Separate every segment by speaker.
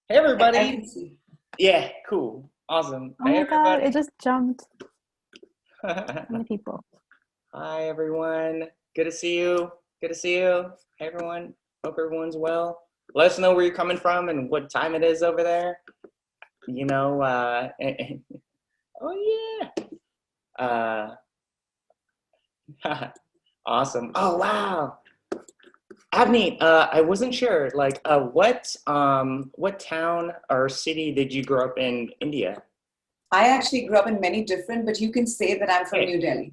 Speaker 1: Hey
Speaker 2: I
Speaker 1: everybody.
Speaker 2: can see.
Speaker 1: Yeah, cool. Awesome.
Speaker 3: Oh
Speaker 1: Hey
Speaker 3: my God, it
Speaker 1: everybody.
Speaker 3: just jumped. So many people.
Speaker 1: Hi everyone. Good to see you. Good to see you. Hey everyone. Hope everyone's well. Let us know where you're coming from and what time it is over there. You know, oh yeah. Awesome. Oh wow. Avneet, I wasn't sure, like, what town or city did you grow up in India?
Speaker 2: I actually grew up in many different, but you can say that I'm from
Speaker 1: Okay.
Speaker 2: New Delhi.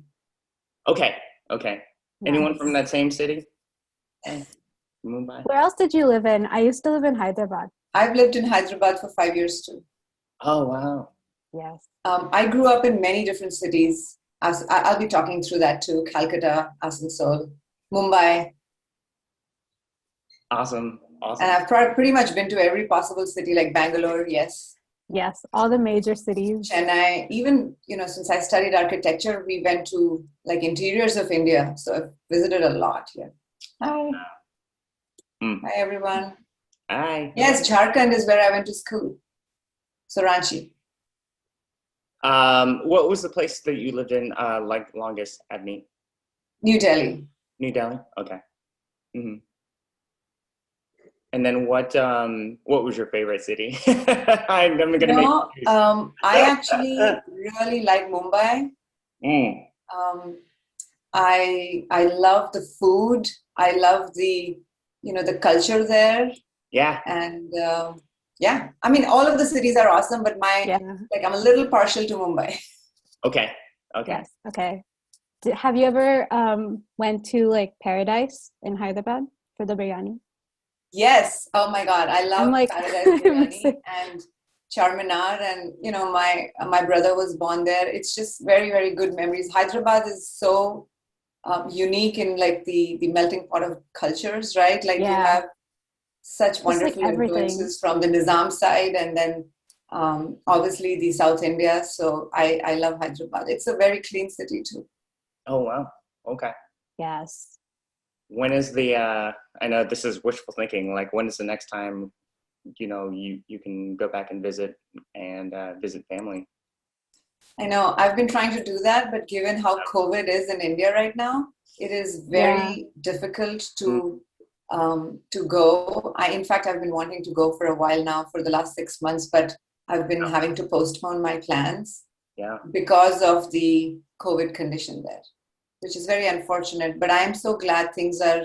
Speaker 1: Okay. Okay. Anyone from
Speaker 3: Nice.
Speaker 1: that same city? Okay. Mumbai.
Speaker 3: Where else did you live in? I used to live in Hyderabad.
Speaker 2: I've lived in Hyderabad for 5 years too.
Speaker 1: Oh wow.
Speaker 3: Yes.
Speaker 2: I grew up in many different cities. I'll be talking through that too. Calcutta, Asansol, Mumbai.
Speaker 1: Awesome.
Speaker 2: And
Speaker 1: Awesome.
Speaker 2: I've pretty much been to every possible city like Bangalore, yes,
Speaker 3: Yes, all the major cities.
Speaker 2: Chennai. Even, since I studied architecture, we went to like interiors of India. So I've visited a lot here. Hi.
Speaker 1: Mm.
Speaker 2: Hi, everyone.
Speaker 1: Hi.
Speaker 2: Yes, Jharkhand is where I went to school. So Ranchi.
Speaker 1: What was the place that you lived in like longest at me?
Speaker 2: New Delhi.
Speaker 1: New Delhi? Okay. Hmm. And then what was your favorite city? I'm gonna make you
Speaker 2: I actually really like Mumbai.
Speaker 1: mm.
Speaker 2: Um, I love the food. I love the culture there.
Speaker 1: Yeah.
Speaker 2: And yeah, I mean, all of the cities are awesome, but
Speaker 3: Yeah.
Speaker 2: I'm a little partial to Mumbai.
Speaker 1: Okay. Okay.
Speaker 3: Yes. Okay. Have you ever went to like Paradise in Hyderabad for the biryani?
Speaker 2: Yes. Oh my God. I
Speaker 3: I'm
Speaker 2: love
Speaker 3: like
Speaker 2: Paradise
Speaker 3: I miss
Speaker 2: Biryani
Speaker 3: it.
Speaker 2: and Charminar, and my brother was born there. It's just very, very good memories. Hyderabad is so unique in like the melting pot of cultures, right? Like you
Speaker 3: Yeah.
Speaker 2: have such
Speaker 3: Just like
Speaker 2: wonderful
Speaker 3: everything.
Speaker 2: influences from the Nizam side, and then obviously the South India. So I love Hyderabad. It's a very clean city too.
Speaker 1: Oh wow. Okay.
Speaker 3: Yes.
Speaker 1: When is the I know this is wishful thinking, like when is the next time you can go back and visit and visit family?
Speaker 2: I know I've been trying to do that, but given how COVID is in India right now, it is
Speaker 3: Yeah.
Speaker 2: very difficult
Speaker 1: Mm,
Speaker 2: to go. In fact, I've been wanting to go for a while now for the last 6 months, but I've been having to postpone my plans
Speaker 1: yeah.
Speaker 2: because of the COVID condition there, which is very unfortunate. But I am so glad things are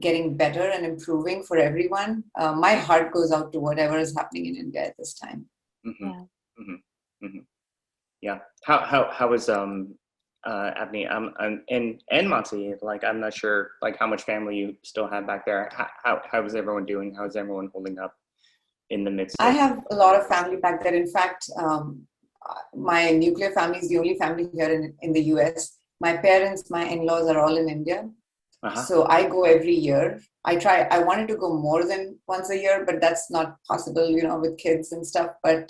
Speaker 2: getting better and improving for everyone. My heart goes out to whatever is happening in India at this time.
Speaker 1: Mm-hmm.
Speaker 3: Yeah.
Speaker 1: Mm-hmm. Mm-hmm. Yeah. How was Abney and Monty? Like I'm not sure like how much family you still have back there. How is everyone doing? How is everyone holding up in the midst
Speaker 2: I
Speaker 1: of?
Speaker 2: have a lot of family back there. In fact, my nuclear family is the only family here in the US. My parents, my in-laws are all in India.
Speaker 1: Uh-huh.
Speaker 2: So I go every year. I wanted to go more than once a year, but that's not possible, with kids and stuff. But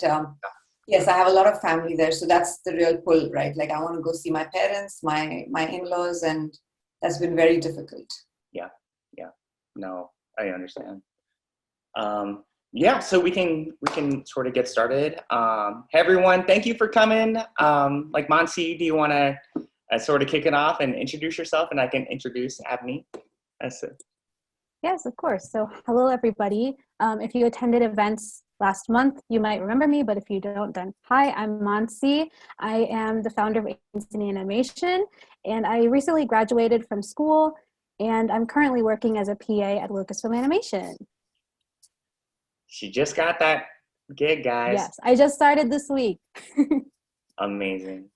Speaker 2: yes, I have a lot of family there. So that's the real pull, right? Like I want to go see my parents, my in-laws, and that's been very difficult.
Speaker 1: Yeah. Yeah. No, I understand. Um, yeah, so we can sort of get started. Hey everyone, thank you for coming. Like Mansi, do you want to sort of kick it off and introduce yourself, and I can introduce Abney? That's it.
Speaker 3: Yes, of course. So, hello, everybody. If you attended events last month, you might remember me, but if you don't, then hi, I'm Mansi. I am the founder of Disney Animation, and I recently graduated from school, and I'm currently working as a PA at Lucasfilm Animation.
Speaker 1: She just got that gig, guys.
Speaker 3: Yes, I just started this week.
Speaker 1: Amazing,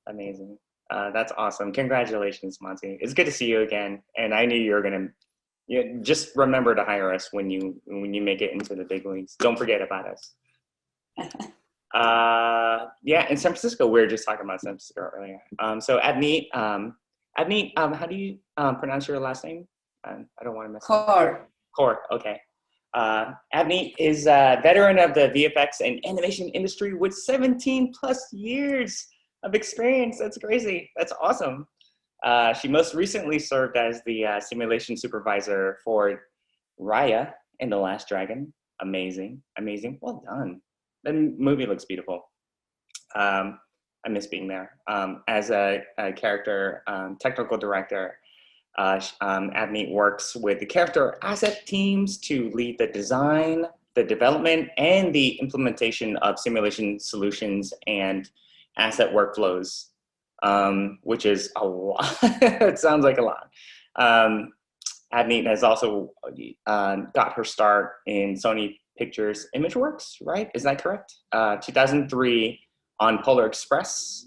Speaker 1: amazing. That's awesome. Congratulations, Monty. It's good to see you again. And I knew you were gonna. You just remember to hire us when you make it into the big leagues. Don't forget about us. Yeah, in San Francisco, we were just talking about San Francisco earlier. So Adneet, how do you pronounce your last name? I don't want to mess it up.
Speaker 2: Kaur.
Speaker 1: Kaur, okay. Adneet is a veteran of the VFX and animation industry with 17 plus years of experience. That's crazy. That's awesome. She most recently served as the simulation supervisor for Raya and the Last Dragon, Amazing, amazing. Well done. The movie looks beautiful. I miss being there. As a character technical director, Avneet works with the character asset teams to lead the design, the development, and the implementation of simulation solutions and asset workflows, which is a lot. It sounds like a lot. Avneet has also got her start in Sony Pictures Imageworks, right? Is that correct? 2003 on Polar Express,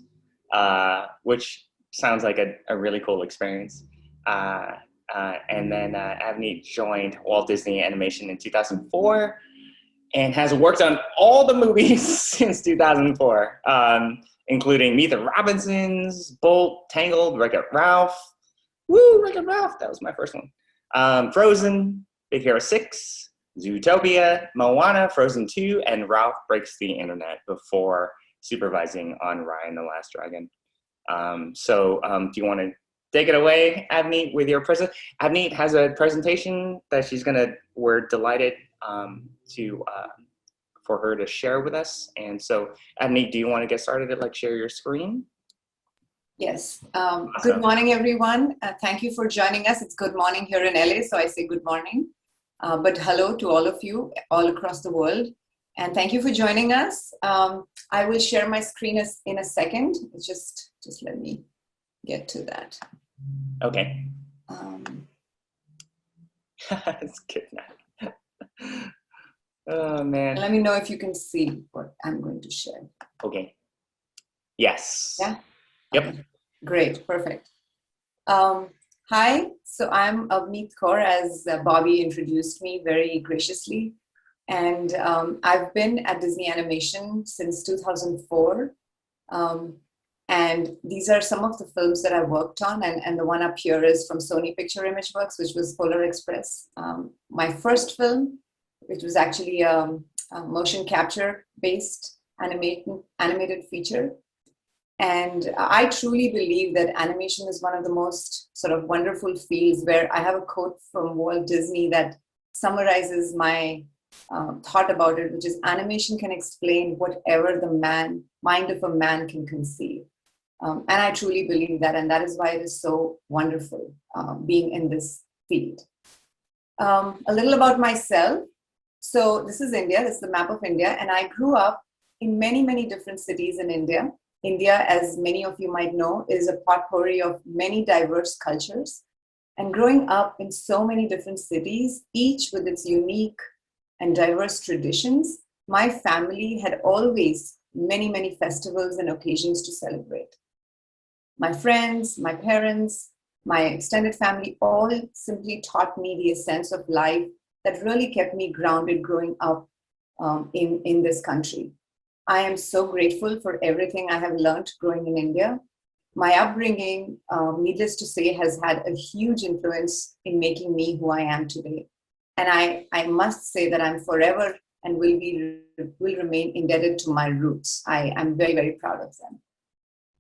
Speaker 1: which sounds like a really cool experience. And then Avneet joined Walt Disney Animation in 2004 and has worked on all the movies since 2004, including Meet the Robinsons, Bolt, Tangled, Wreck-It Ralph. Woo, Wreck-It Ralph, that was my first one. Frozen, Big Hero 6, Zootopia, Moana, Frozen 2, and Ralph Breaks the Internet before supervising on Raya and the Last Dragon. Do you want to take it away, Avneet, with your present? Avneet has a presentation that we're delighted for her to share with us. And so, Avneet, do you want to get started and share your screen?
Speaker 2: Yes.
Speaker 1: Awesome.
Speaker 2: Good morning, everyone. Thank you for joining us. It's good morning here in LA, so I say good morning. But hello to all of you all across the world. And thank you for joining us. I will share my screen in a second. Just let me get to that.
Speaker 1: Okay. It's good now. Oh, man.
Speaker 2: Let me know if you can see what I'm going to share.
Speaker 1: Okay. Yes.
Speaker 2: Yeah?
Speaker 1: Yep.
Speaker 2: Okay. Great. Perfect. Hi. So I'm Avneet Kaur, as Bobby introduced me very graciously. And I've been at Disney Animation since 2004. And these are some of the films that I worked on. And the one up here is from Sony Pictures Imageworks, which was Polar Express. My first film, which was actually a motion capture based animated feature. And I truly believe that animation is one of the most sort of wonderful fields, where I have a quote from Walt Disney that summarizes my thought about it, which is, animation can explain whatever the mind of a man can conceive. And I truly believe that, and that is why it is so wonderful being in this field. A little about myself. So this is India, this is the map of India, and I grew up in many, many different cities in India. India, as many of you might know, is a potpourri of many diverse cultures. And growing up in so many different cities, each with its unique and diverse traditions, my family had always many, many festivals and occasions to celebrate. My friends, my parents, my extended family all simply taught me the essence of life that really kept me grounded growing up in this country. I am so grateful for everything I have learned growing in India. My upbringing, needless to say, has had a huge influence in making me who I am today. And I must say that I'm forever and will remain indebted to my roots. I'm very, very proud of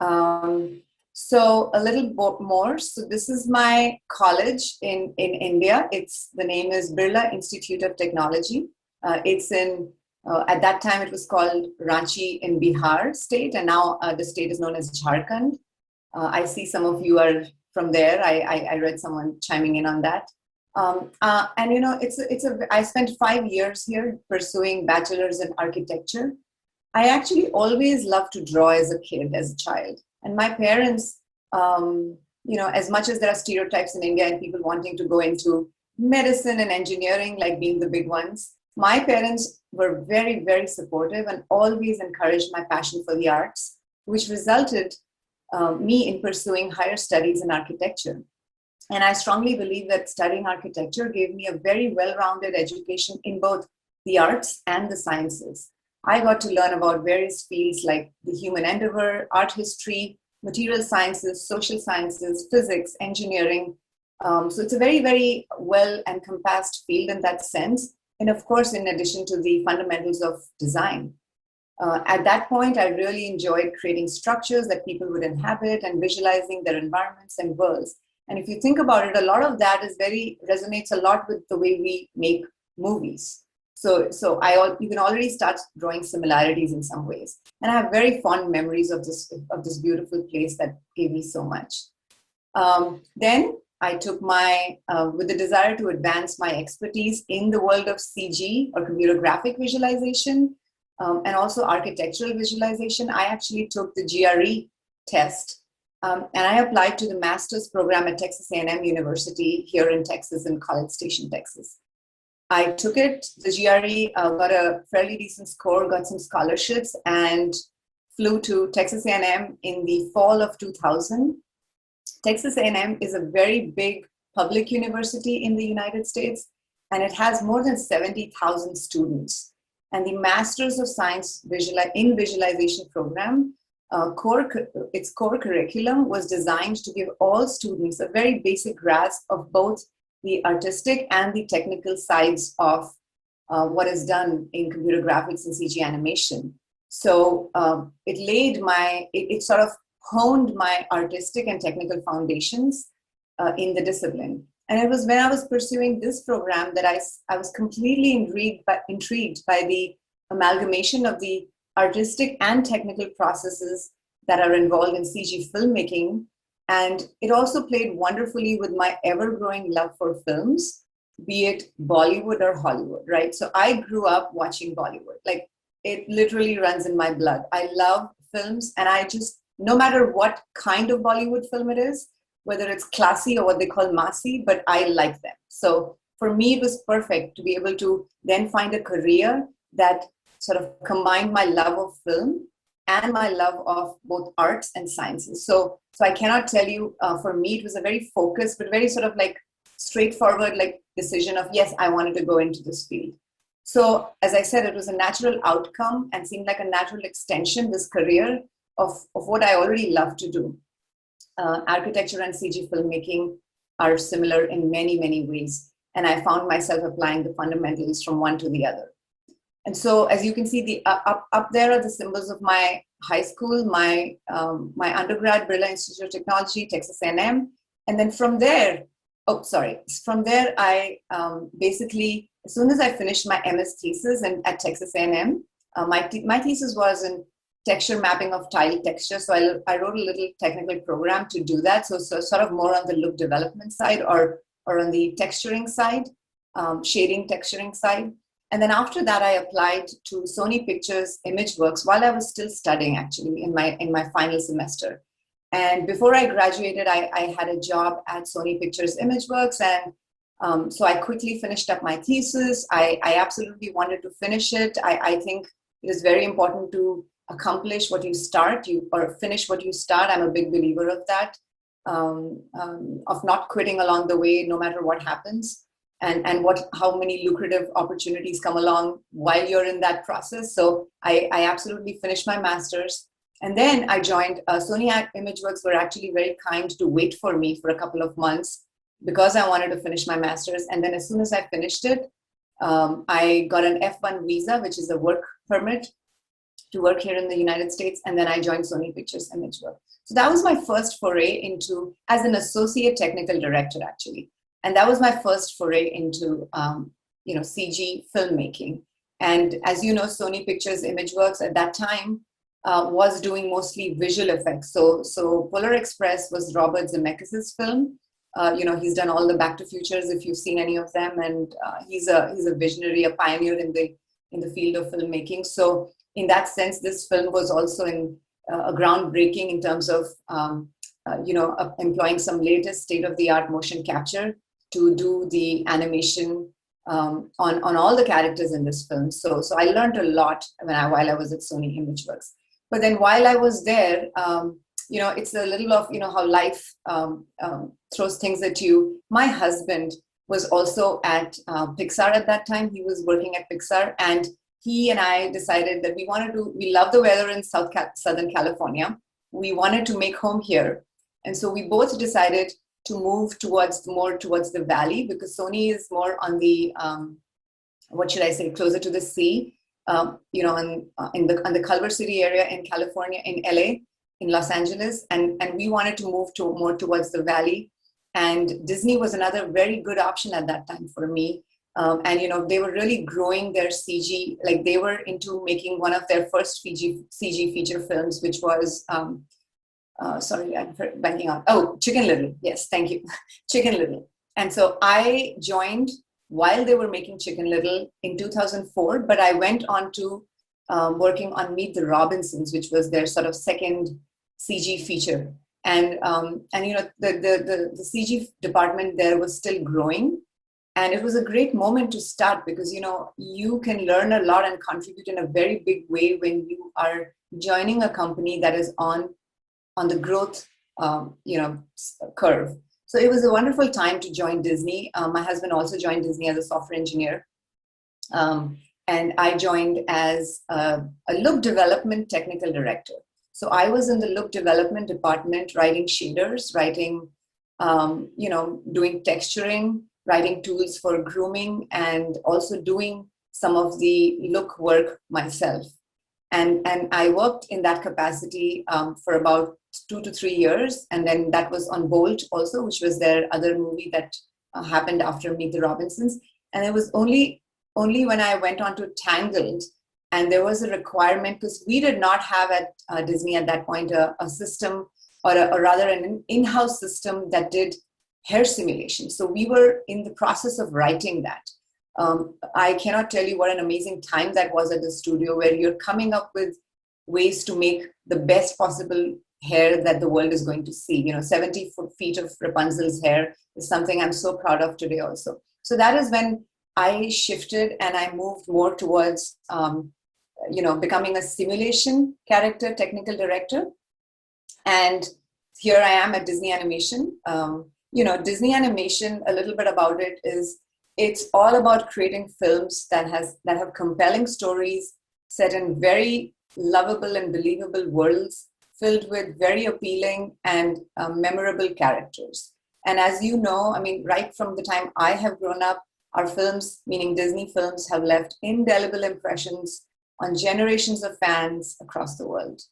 Speaker 2: them. So a little more. So this is my college in India. The name is Birla Institute of Technology. It's in, at that time it was called Ranchi in Bihar state, and now the state is known as Jharkhand. I see some of you are from there. I read someone chiming in on that. And you know, I spent 5 years here pursuing bachelor's in architecture. I actually always loved to draw as a kid, as a child. And my parents, you know, as much as there are stereotypes in India and people wanting to go into medicine and engineering, like being the big ones, my parents were very, very supportive and always encouraged my passion for the arts, which resulted me in pursuing higher studies in architecture. And I strongly believe that studying architecture gave me a very well-rounded education in both the arts and the sciences. I got to learn about various fields like the human endeavor, art history, material sciences, social sciences, physics, engineering. So it's a very, very well encompassed field in that sense. And of course, in addition to the fundamentals of design. At that point, I really enjoyed creating structures that people would inhabit and visualizing their environments and worlds. And if you think about it, a lot of that resonates a lot with the way we make movies. You can already start drawing similarities in some ways. And I have very fond memories of this beautiful place that gave me so much. Then I took with the desire to advance my expertise in the world of CG or computer graphic visualization, and also architectural visualization, I actually took the GRE test, and I applied to the master's program at Texas A&M University here in Texas, in College Station, Texas. I took it, the GRE, got a fairly decent score, got some scholarships, and flew to Texas A&M in the fall of 2000. Texas A&M is a very big public university in the United States, and it has more than 70,000 students. And the Masters of Science in Visualization program, its core curriculum was designed to give all students a very basic grasp of both the artistic and the technical sides of what is done in computer graphics and CG animation. So it sort of honed my artistic and technical foundations in the discipline. And it was when I was pursuing this program that I was completely intrigued by the amalgamation of the artistic and technical processes that are involved in CG filmmaking. And it also played wonderfully with my ever-growing love for films, be it Bollywood or Hollywood, right? So I grew up watching Bollywood. Like, it literally runs in my blood. I love films, and no matter what kind of Bollywood film it is, whether it's classy or what they call massy, but I like them. So for me, it was perfect to be able to then find a career that sort of combined my love of film and my love of both arts and sciences. So I cannot tell you, for me, it was a very focused, but very sort of like straightforward like decision of, yes, I wanted to go into this field. So as I said, it was a natural outcome and seemed like a natural extension, this career of what I already love to do. Architecture and CG filmmaking are similar in many, many ways. And I found myself applying the fundamentals from one to the other. And so, as you can see, the up there are the symbols of my high school, my undergrad, Birla Institute of Technology, Texas A&M. And then from there, I basically, as soon as I finished my MS thesis at Texas A&M, my thesis was in texture mapping of tile texture. So I wrote a little technical program to do that. So sort of more on the look development side or on the texturing side, shading texturing side. And then after that, I applied to Sony Pictures Imageworks while I was still studying, actually, in my final semester. And before I graduated, I had a job at Sony Pictures Imageworks. And so I quickly finished up my thesis. I absolutely wanted to finish it. I think it is very important to accomplish what you start, or finish what you start. I'm a big believer of that, of not quitting along the way, no matter what happens. And how many lucrative opportunities come along while you're in that process. So I absolutely finished my master's. And then I joined Sony Imageworks. Were actually very kind to wait for me for a couple of months because I wanted to finish my master's. And then as soon as I finished it, I got an F1 visa, which is a work permit to work here in the United States. And then I joined Sony Pictures Imageworks. So that was my first foray as an associate technical director, actually. And that was my first foray into, CG filmmaking. And as you know, Sony Pictures Imageworks at that time was doing mostly visual effects. So Polar Express was Robert Zemeckis' film. He's done all the Back to Futures, if you've seen any of them, and he's a visionary, a pioneer in the field of filmmaking. So in that sense, this film was also a groundbreaking in terms of employing some latest state-of-the-art motion capture to do the animation on all the characters in this film. So I learned a lot while I was at Sony Imageworks. But then while I was there, it's a little of, how life throws things at you. My husband was also at Pixar at that time. He was working at Pixar, and he and I decided that we love the weather in Southern California. We wanted to make home here. And so we both decided to move more towards the valley, because Sony is more on the, closer to the sea, on the Culver City area in California, in LA, in Los Angeles. And we wanted to move more towards the valley. And Disney was another very good option at that time for me. And, you know, they were really growing their CG, like they were into making one of their first CG feature films, which was, sorry, I'm blanking out. Oh, Chicken Little. Yes, thank you. Chicken Little. And so I joined while they were making Chicken Little in 2004, but I went on to working on Meet the Robinsons, which was their sort of second CG feature. And you know, the CG department there was still growing. And it was a great moment to start because, you know, you can learn a lot and contribute in a very big way when you are joining a company that is on the growth, you know, curve. So it was a wonderful time to join Disney. My husband also joined Disney as a software engineer. And I joined as a look development technical director. So I was in the look development department, writing shaders, writing, you know, doing texturing, writing tools for grooming, and also doing some of the look work myself. And I worked in that capacity for about 2 to 3 years. And then that was on Bolt also, which was their other movie that happened after Meet the Robinsons. And it was only when I went on to Tangled, and there was a requirement, because we did not have at Disney at that point a system, or rather an in-house system that did hair simulation. So we were in the process of writing that. I cannot tell you what an amazing time that was at the studio, where you're coming up with ways to make the best possible hair that the world is going to see. You know, 70 feet of Rapunzel's hair is something I'm so proud of today also. So that is when I shifted and I moved more towards, you know, becoming a simulation character technical director. And here I am at Disney Animation. You know, Disney Animation, a little bit about it is, it's all about creating films that have compelling stories set in very lovable and believable worlds, filled with very appealing and memorable characters. And as you know, I mean, right from the time I have grown up, our films, meaning Disney films, have left indelible impressions on generations of fans across the world.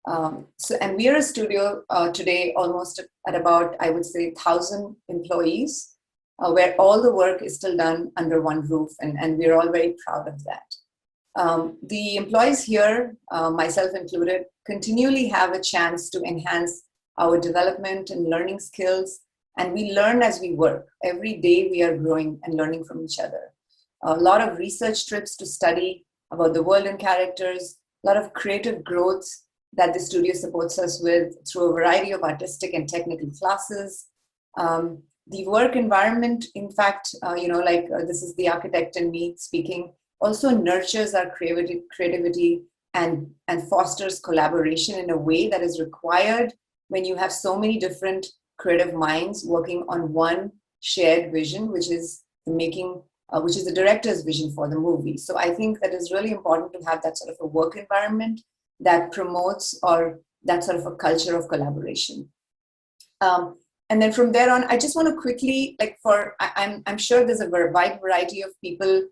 Speaker 2: And we are a studio today almost at about, I would say, 1,000 employees, where all the work is still done under one roof, and we're all very proud of that. The employees here, myself included, continually have a chance to enhance our development and learning skills, and we learn as we work. Every day we are growing and learning from each other. A lot of research trips to study about the world and characters, a lot of creative growth that the studio supports us with through a variety of artistic and technical classes. The work environment, in fact, you know, like this is the architect in me speaking, also nurtures our creativity and fosters collaboration in a way that is required when you have so many different creative minds working on one shared vision, which is the director's vision for the movie. So I think that is really important to have that sort of a work environment that promotes, or that sort of a culture of collaboration. And then from there on, I just want to quickly, like, I'm sure there's a wide variety of people,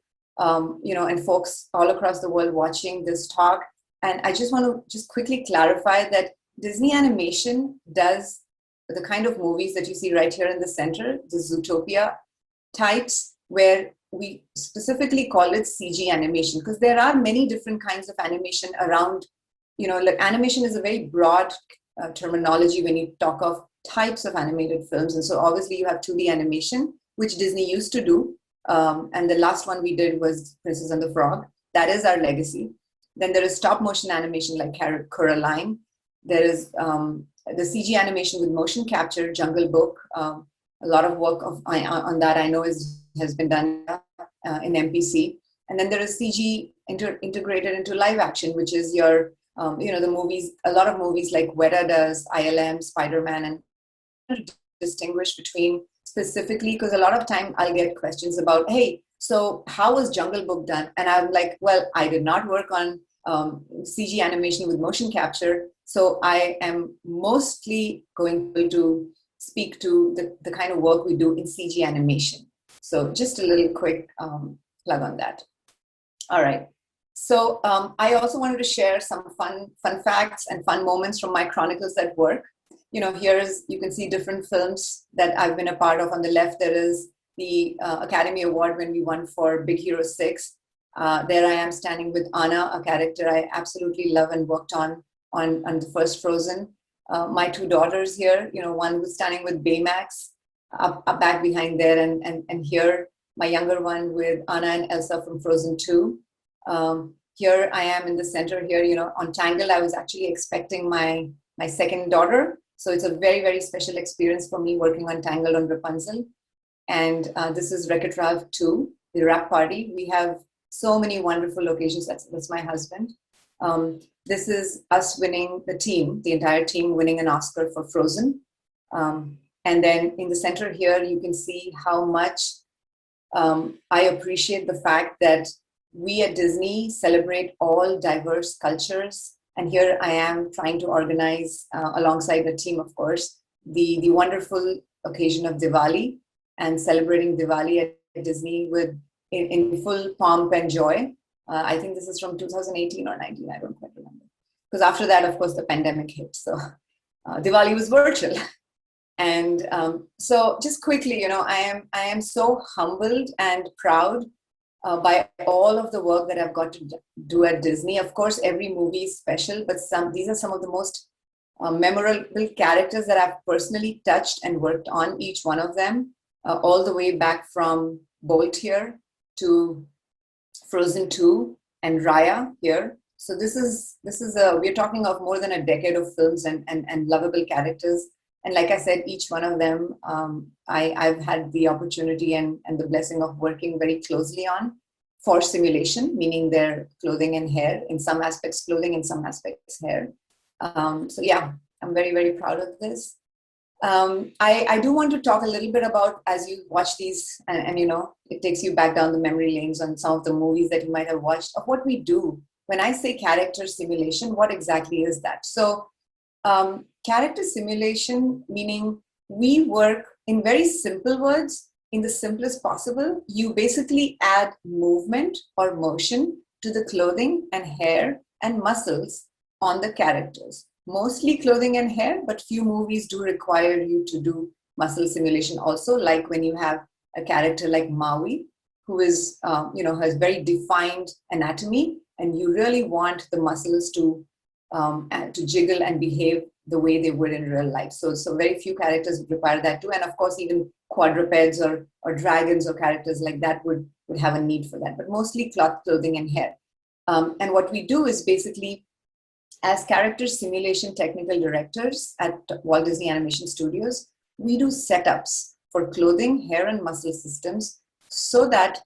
Speaker 2: you know, and folks all across the world watching this talk. And I just want to just quickly clarify that Disney Animation does the kind of movies that you see right here in the center, the Zootopia types, where we specifically call it CG animation, because there are many different kinds of animation around. You know, like, animation is a very broad terminology when you talk of types of animated films. And so obviously you have 2D animation, which Disney used to do. And the last one we did was Princess and the Frog. That is our legacy. Then there is stop motion animation like Coraline. There is the CG animation with motion capture, Jungle Book. A lot of work on that I know has been done in MPC. And then there is CG integrated into live action, which is your, you know, the movies, a lot of movies like WDAS, ILM, Spider-Man, and distinguish between specifically, because a lot of time I'll get questions about, hey, so how was Jungle Book done? And I'm like, well, I did not work on CG animation with motion capture. So I am mostly going to speak to the kind of work we do in CG animation. So just a little quick plug on that. All right. So I also wanted to share some fun facts and fun moments from my chronicles at work. You know, you can see different films that I've been a part of. On the left, there is the Academy Award when we won for Big Hero 6. There I am standing with Anna, a character I absolutely love and worked on the first Frozen. My two daughters here, one was standing with Baymax up back behind there, and here my younger one with Anna and Elsa from Frozen 2. Here I am in the center here, on Tangled. I was actually expecting my second daughter. So it's a very, very special experience for me working on Tangled on Rapunzel. And this is Wreck-It Ralph 2, the rap party. We have so many wonderful occasions. That's my husband. This is us winning, the entire team winning an Oscar for Frozen. And then in the center here, you can see how much I appreciate the fact that we at Disney celebrate all diverse cultures. And here I am trying to organize, alongside the team, of course, the wonderful occasion of Diwali and celebrating Diwali at Disney in full pomp and joy. I think this is from 2018 or 19, I don't quite remember. Because after that, of course, the pandemic hit. So Diwali was virtual. And so just quickly, I am so humbled and proud by all of the work that I've got to do at Disney. Of course, every movie is special, but these are some of the most memorable characters that I've personally touched and worked on, each one of them, all the way back from Bolt here to Frozen 2 and Raya here. So we're talking of more than a decade of films and lovable characters. And like I said, each one of them, I've had the opportunity and the blessing of working very closely on for simulation, meaning their clothing and hair, in some aspects clothing, in some aspects hair. So yeah, I'm very, very proud of this. I do want to talk a little bit about, as you watch these, and it takes you back down the memory lanes on some of the movies that you might have watched, of what we do. When I say character simulation, what exactly is that? So character simulation, meaning we work in very simple words, in the simplest possible. You basically add movement or motion to the clothing and hair and muscles on the characters. Mostly clothing and hair, but few movies do require you to do muscle simulation also, like when you have a character like Maui, who is, has very defined anatomy, and you really want the muscles to jiggle and behave the way they would in real life. So very few characters require that too. And of course, even quadrupeds or dragons or characters like that would have a need for that, but mostly cloth, clothing, and hair. And what we do is basically, as character simulation technical directors at Walt Disney Animation Studios, we do setups for clothing, hair, and muscle systems so that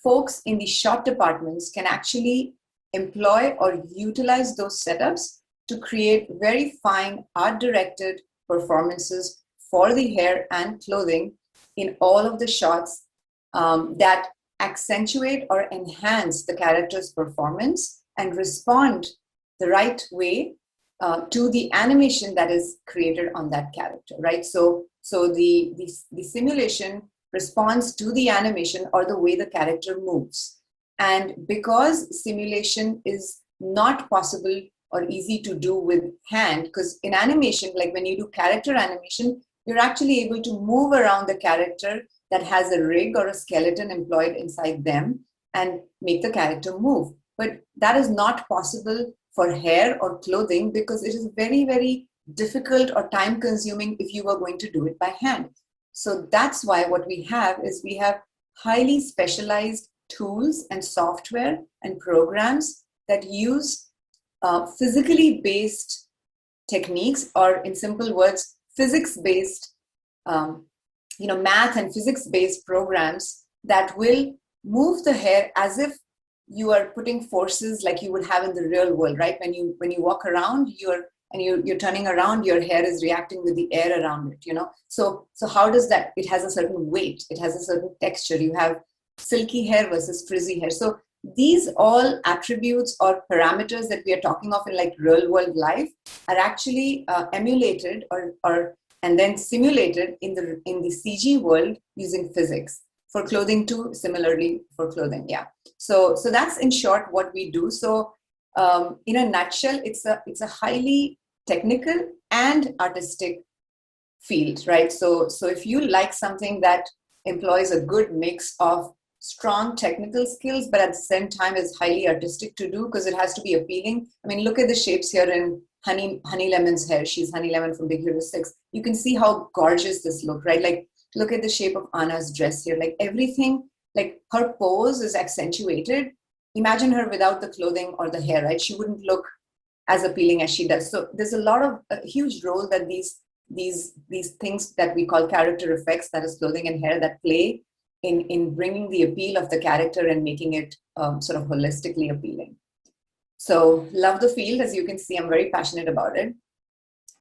Speaker 2: folks in the shop departments can actually employ or utilize those setups to create very fine art-directed performances for the hair and clothing in all of the shots that accentuate or enhance the character's performance and respond the right way to the animation that is created on that character, right? So the simulation responds to the animation or the way the character moves. And because simulation is not possible or easy to do with hand, because in animation, like when you do character animation, you're actually able to move around the character that has a rig or a skeleton employed inside them and make the character move. But that is not possible for hair or clothing because it is very, very difficult or time consuming if you were going to do it by hand. So that's why what we have is we have highly specialized tools and software and programs that use physically based techniques, or in simple words, physics-based, math and physics-based programs that will move the hair as if you are putting forces like you would have in the real world, right? When you walk around, you're turning around, your hair is reacting with the air around it, So how does that? It has a certain weight, it has a certain texture. You have silky hair versus frizzy hair. So these all attributes or parameters that we are talking of in like real world life are actually emulated or and then simulated in the CG world using physics. For clothing too, similarly for clothing, yeah. So that's in short what we do. So in a nutshell, it's a highly technical and artistic field, right? So if you like something that employs a good mix of strong technical skills, but at the same time is highly artistic to do because it has to be appealing. I mean, look at the shapes here in Honey Lemon's hair. She's Honey Lemon from Big Hero 6. You can see how gorgeous this look, right? Like, look at the shape of Anna's dress here. Like everything, like her pose is accentuated. Imagine her without the clothing or the hair, right? She wouldn't look as appealing as she does. So there's a huge role that these things that we call character effects, that is clothing and hair, that play in bringing the appeal of the character and making it sort of holistically appealing. So love the field. As you can see, I'm very passionate about it.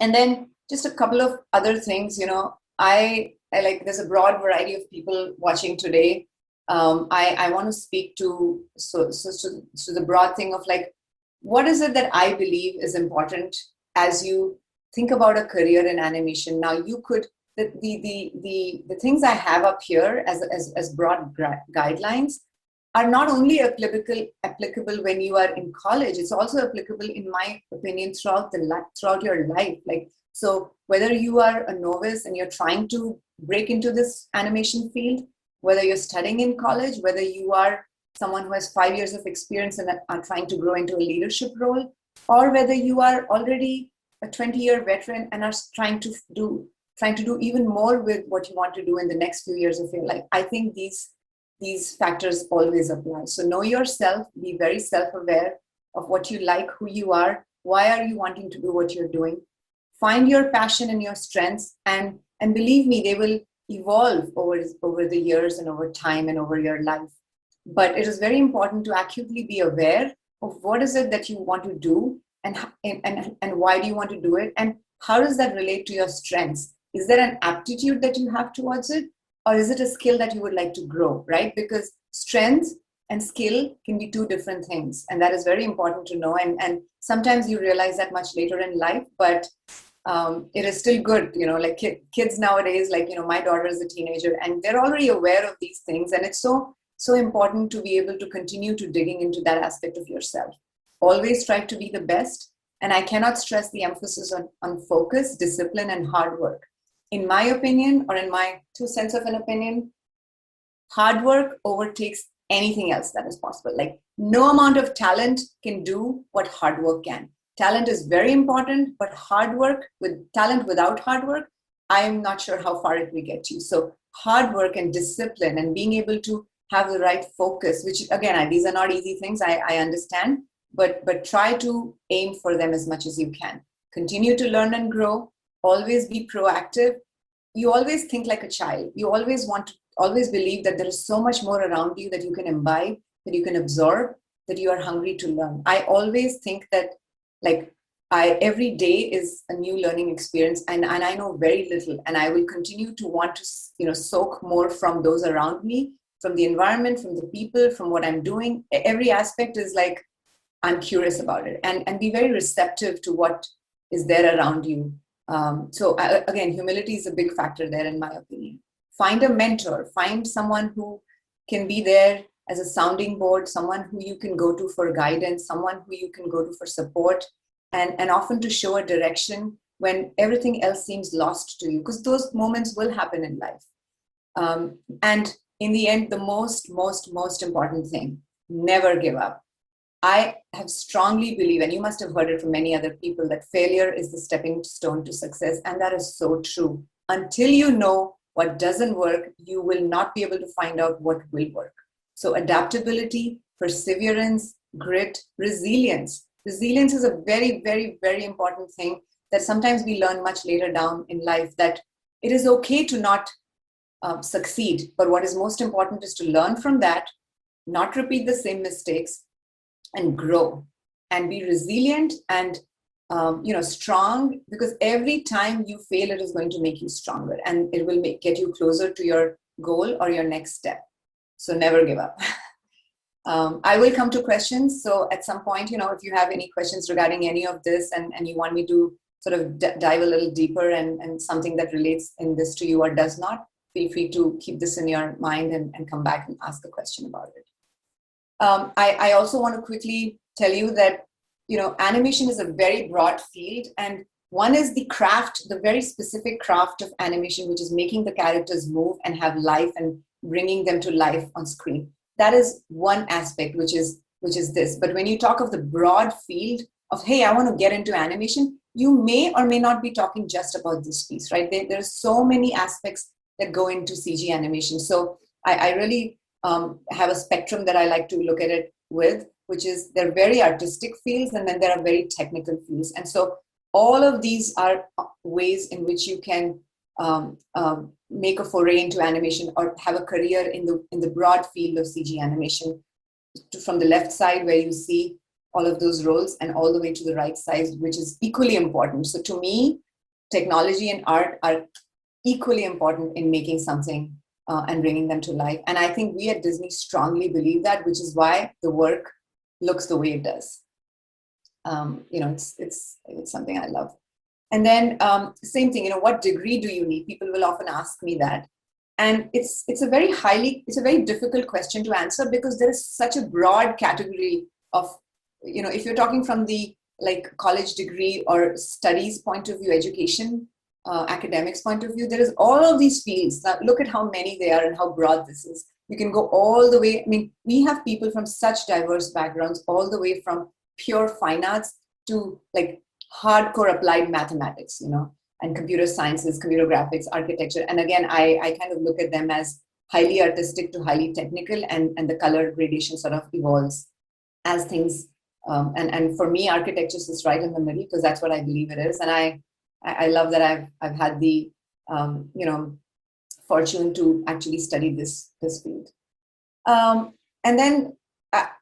Speaker 2: And then just a couple of other things, you know, I like, there's a broad variety of people watching today. I want to speak to the broad thing of like, what is it that I believe is important as you think about a career in animation? Now you could, the things I have up here as broad guidelines are not only applicable when you are in college, it's also applicable, in my opinion, throughout your life. Like, so whether you are a novice and you're trying to break into this animation field, whether you're studying in college, whether you are someone who has 5 years of experience and are trying to grow into a leadership role, or whether you are already a 20-year veteran and are trying to do even more with what you want to do in the next few years of your life. I think these factors always apply. So know yourself, be very self-aware of what you like, who you are, why are you wanting to do what you're doing. Find your passion and your strengths, and believe me, they will evolve over the years and over time and over your life. But it is very important to acutely be aware of what is it that you want to do, and why do you want to do it, and how does that relate to your strengths? Is there an aptitude that you have towards it, or is it a skill that you would like to grow, right? Because strength and skill can be two different things, and that is very important to know. And sometimes you realize that much later in life, but it is still good, you know, like kids nowadays, like, you know, my daughter is a teenager and they're already aware of these things, and it's so important to be able to continue to digging into that aspect of yourself. Always try to be the best. And I cannot stress the emphasis on focus, discipline, and hard work. In my opinion, or in my 2 cents of an opinion, hard work overtakes anything else that is possible. Like, no amount of talent can do what hard work can. Talent is very important, but hard work, with talent without hard work, I am not sure how far it will get you. So hard work and discipline and being able to have the right focus, which again, these are not easy things, I understand, but try to aim for them as much as you can. Continue to learn and grow, always be proactive. You always think like a child. You always always believe that there is so much more around you that you can imbibe, that you can absorb, that you are hungry to learn. I always think that, like, every day is a new learning experience, and I know very little, and I will continue to want to, you know, soak more from those around me, from the environment, from the people, from what I'm doing. Every aspect is like, I'm curious about it, and be very receptive to what is there around you. Again, humility is a big factor there, in my opinion. Find a mentor, find someone who can be there as a sounding board, someone who you can go to for guidance, someone who you can go to for support, and often to show a direction when everything else seems lost to you, because those moments will happen in life. And in the end, the most important thing, never give up. I have strongly believe, and you must have heard it from many other people, that failure is the stepping stone to success. And that is so true. Until you know what doesn't work, you will not be able to find out what will work. So adaptability, perseverance, grit, resilience. Resilience is a very, very, very important thing that sometimes we learn much later down in life, that it is okay to not succeed. But what is most important is to learn from that, not repeat the same mistakes, and grow and be resilient and strong, because every time you fail, it is going to make you stronger, and it will get you closer to your goal or your next step. So never give up. I will come to questions. So at some point, if you have any questions regarding any of this, and you want me to sort of dive a little deeper and something that relates in this to you or does not, feel free to keep this in your mind and come back and ask a question about it. I also want to quickly tell you that, animation is a very broad field, and One is the craft, the very specific craft of animation, which is making the characters move and have life and bringing them to life on screen. That is one aspect, which is this. But when you talk of the broad field of, hey, I want to get into animation, you may or may not be talking just about this piece, right? There's so many aspects that go into CG animation. So I really have a spectrum that I like to look at it with, which is they're very artistic fields, and then there are very technical fields. And so all of these are ways in which you can make a foray into animation or have a career in the broad field of CG animation, from the left side where you see all of those roles and all the way to the right side, which is equally important. So to me, technology and art are equally important in making something and bringing them to life. And I think we at Disney strongly believe that, which is why the work looks the way it does. It's something I love. And then same thing, what degree do you need? People will often ask me that. And it's a very difficult question to answer, because there is such a broad category of, if you're talking from the college degree or studies point of view, education, academics point of view, there is all of these fields. Now look at how many they are and how broad this is. You can go all the way. I mean, we have people from such diverse backgrounds, all the way from pure fine arts to hardcore applied mathematics, and computer sciences, computer graphics, architecture. And again, I kind of look at them as highly artistic to highly technical, and the color gradation sort of evolves as things. And for me, architecture is right in the middle, because that's what I believe it is. And I love that I've had the fortune to actually study this field. And then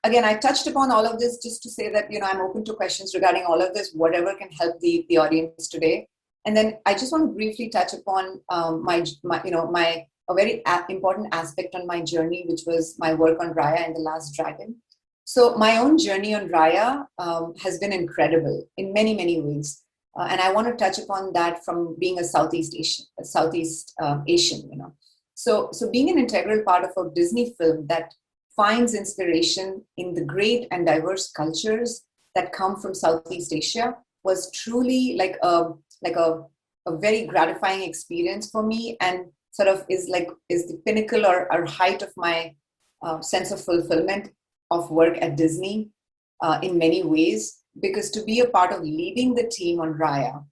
Speaker 2: again, I touched upon all of this just to say that I'm open to questions regarding all of this, whatever can help the audience today. And then I just want to briefly touch upon a very important aspect on my journey, which was my work on Raya and the Last Dragon. So my own journey on Raya has been incredible in many, many ways. And I want to touch upon that from being a Southeast Asian, So being an integral part of a Disney film that finds inspiration in the great and diverse cultures that come from Southeast Asia was truly like a very gratifying experience for me, and sort of is the pinnacle or height of my sense of fulfillment of work at Disney in many ways. Because to be a part of leading the team on Raya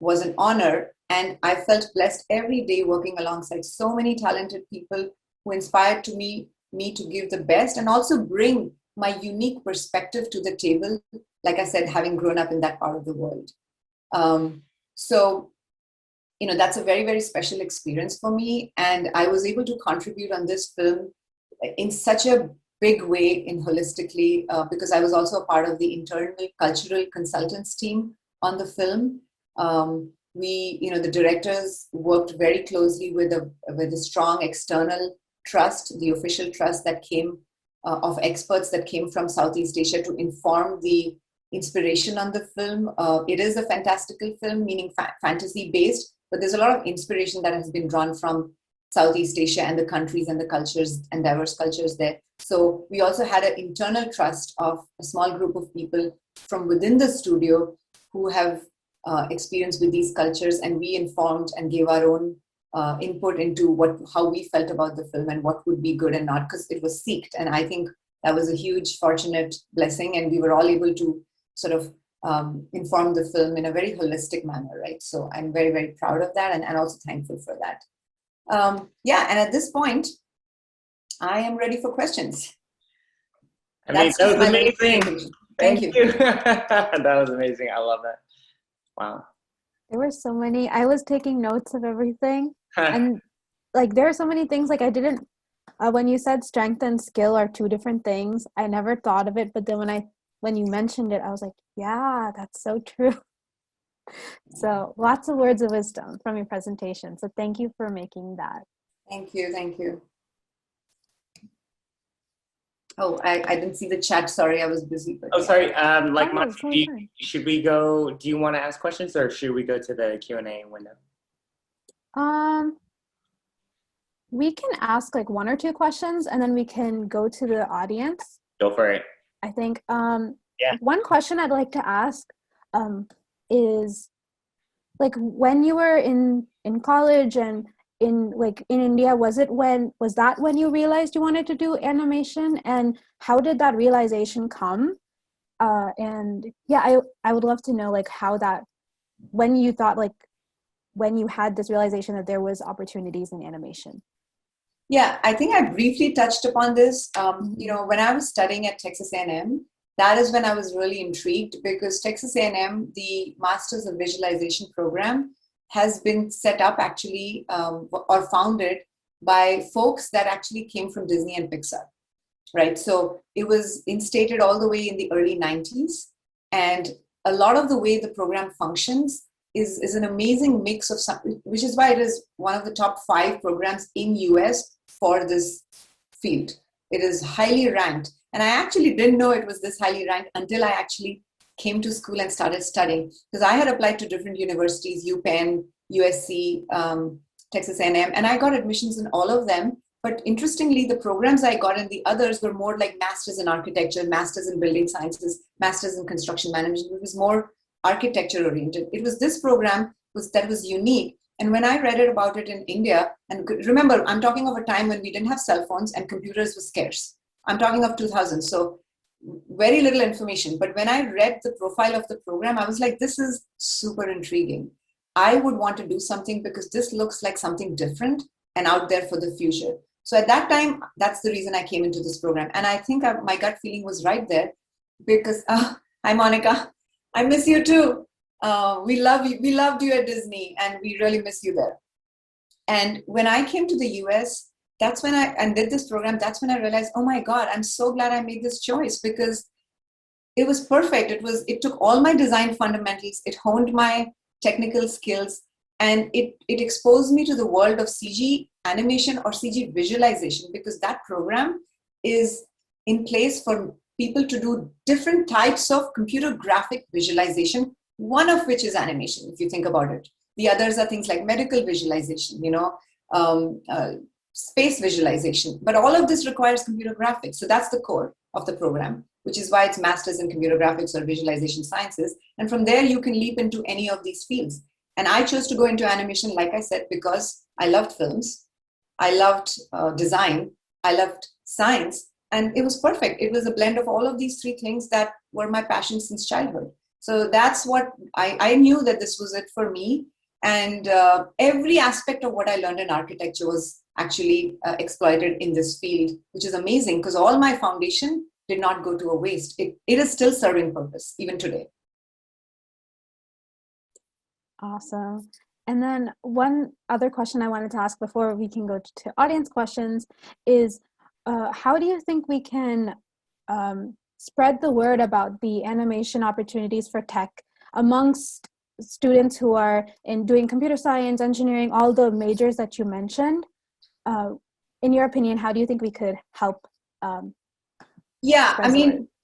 Speaker 2: was an honor, and I felt blessed every day working alongside so many talented people who inspired me to give the best and also bring my unique perspective to the table, like I said, having grown up in that part of the world. So that's a very, very special experience for me, and I was able to contribute on this film in such a big way in holistically, because I was also a part of the internal cultural consultants team on the film. The directors worked very closely with a strong external trust, the official trust that came of experts that came from Southeast Asia to inform the inspiration on the film. It is a fantastical film, meaning fantasy based, but there's a lot of inspiration that has been drawn from Southeast Asia and the countries and the cultures and diverse cultures there. So we also had an internal trust of a small group of people from within the studio who have experience with these cultures, and we informed and gave our own input into how we felt about the film and what would be good and not, because it was seeked. And I think that was a huge, fortunate blessing, and we were all able to sort of inform the film in a very holistic manner, right? So I'm very, very proud of that, and also thankful for that. And at this point, I am ready for questions.
Speaker 1: I mean, that was amazing.
Speaker 2: Thank you.
Speaker 1: That was amazing. I love that. Wow.
Speaker 3: There were so many. I was taking notes of everything. And there are so many things I didn't, when you said strength and skill are two different things, I never thought of it. But then when you mentioned it, I was like, yeah, that's so true. So lots of words of wisdom from your presentation. So thank you for making that.
Speaker 2: Thank you. Thank you. Oh, I didn't see the chat. Sorry, I was busy.
Speaker 1: Oh, sorry. Should we go? Do you want to ask questions, or should we go to the Q&A window?
Speaker 3: We can ask one or two questions, and then we can go to the audience.
Speaker 1: Go for it.
Speaker 3: I think one question I'd like to ask is, like when you were in college and in India, was that when you realized you wanted to do animation, and how did that realization come? And yeah, I would love to know like how that, when you thought, like when you had this realization that there was opportunities in animation.
Speaker 2: Yeah, I think I briefly touched upon this. When I was studying at Texas A&M, that is when I was really intrigued, because Texas A&M, the Masters of Visualization program, has been set up actually or founded by folks that actually came from Disney and Pixar, right? So it was instated all the way in the early 90s. And a lot of the way the program functions is an amazing mix of some, which is why it is one of the top 5 programs in US for this field. It is highly ranked. And I actually didn't know it was this highly ranked until I actually came to school and started studying, because I had applied to different universities, UPenn, USC, Texas A&M, and I got admissions in all of them. But interestingly, the programs I got in the others were more like masters in architecture, masters in building sciences, masters in construction management. It was more architecture oriented. It was this program that was unique. And when I read about it in India, and remember, I'm talking of a time when we didn't have cell phones and computers were scarce. I'm talking of 2000. So very little information. But when I read the profile of the program, I was like, this is super intriguing. I would want to do something because this looks like something different and out there for the future. So at that time, that's the reason I came into this program. And I think my gut feeling was right there, because, hi, Monica, I miss you too. We love you. We loved you at Disney, and we really miss you there. And when I came to the US, that's when I did this program. That's when I realized, oh my God, I'm so glad I made this choice, because it was perfect. It took all my design fundamentals. It honed my technical skills, and it exposed me to the world of CG animation or CG visualization, because that program is in place for people to do different types of computer graphic visualization, one of which is animation, if you think about it. The others are things like medical visualization, space visualization. But all of this requires computer graphics. So that's the core of the program, which is why it's Masters in Computer Graphics or Visualization Sciences. And from there, you can leap into any of these fields. And I chose to go into animation, like I said, because I loved films. I loved design. I loved science. And it was perfect. It was a blend of all of these 3 things that were my passion since childhood. So that's what I knew, that this was it for me. And every aspect of what I learned in architecture was actually exploited in this field, which is amazing, because all my foundation did not go to a waste. It is still serving purpose, even today.
Speaker 3: Awesome. And then one other question I wanted to ask before we can go to audience questions is, how do you think we can spread the word about the animation opportunities for tech amongst students who are doing computer science, engineering, all the majors that you mentioned? In your opinion, how do you think we could help?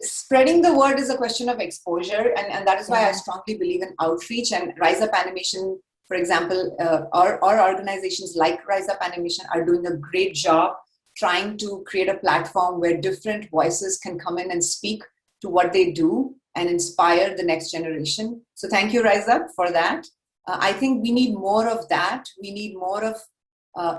Speaker 2: Spreading the word is a question of exposure, and that is why I strongly believe in outreach. And Rise Up Animation, for example, our organizations like Rise Up Animation are doing a great job trying to create a platform where different voices can come in and speak to what they do and inspire the next generation. So thank you, Rise Up, for that. I think we need more of that. We need more of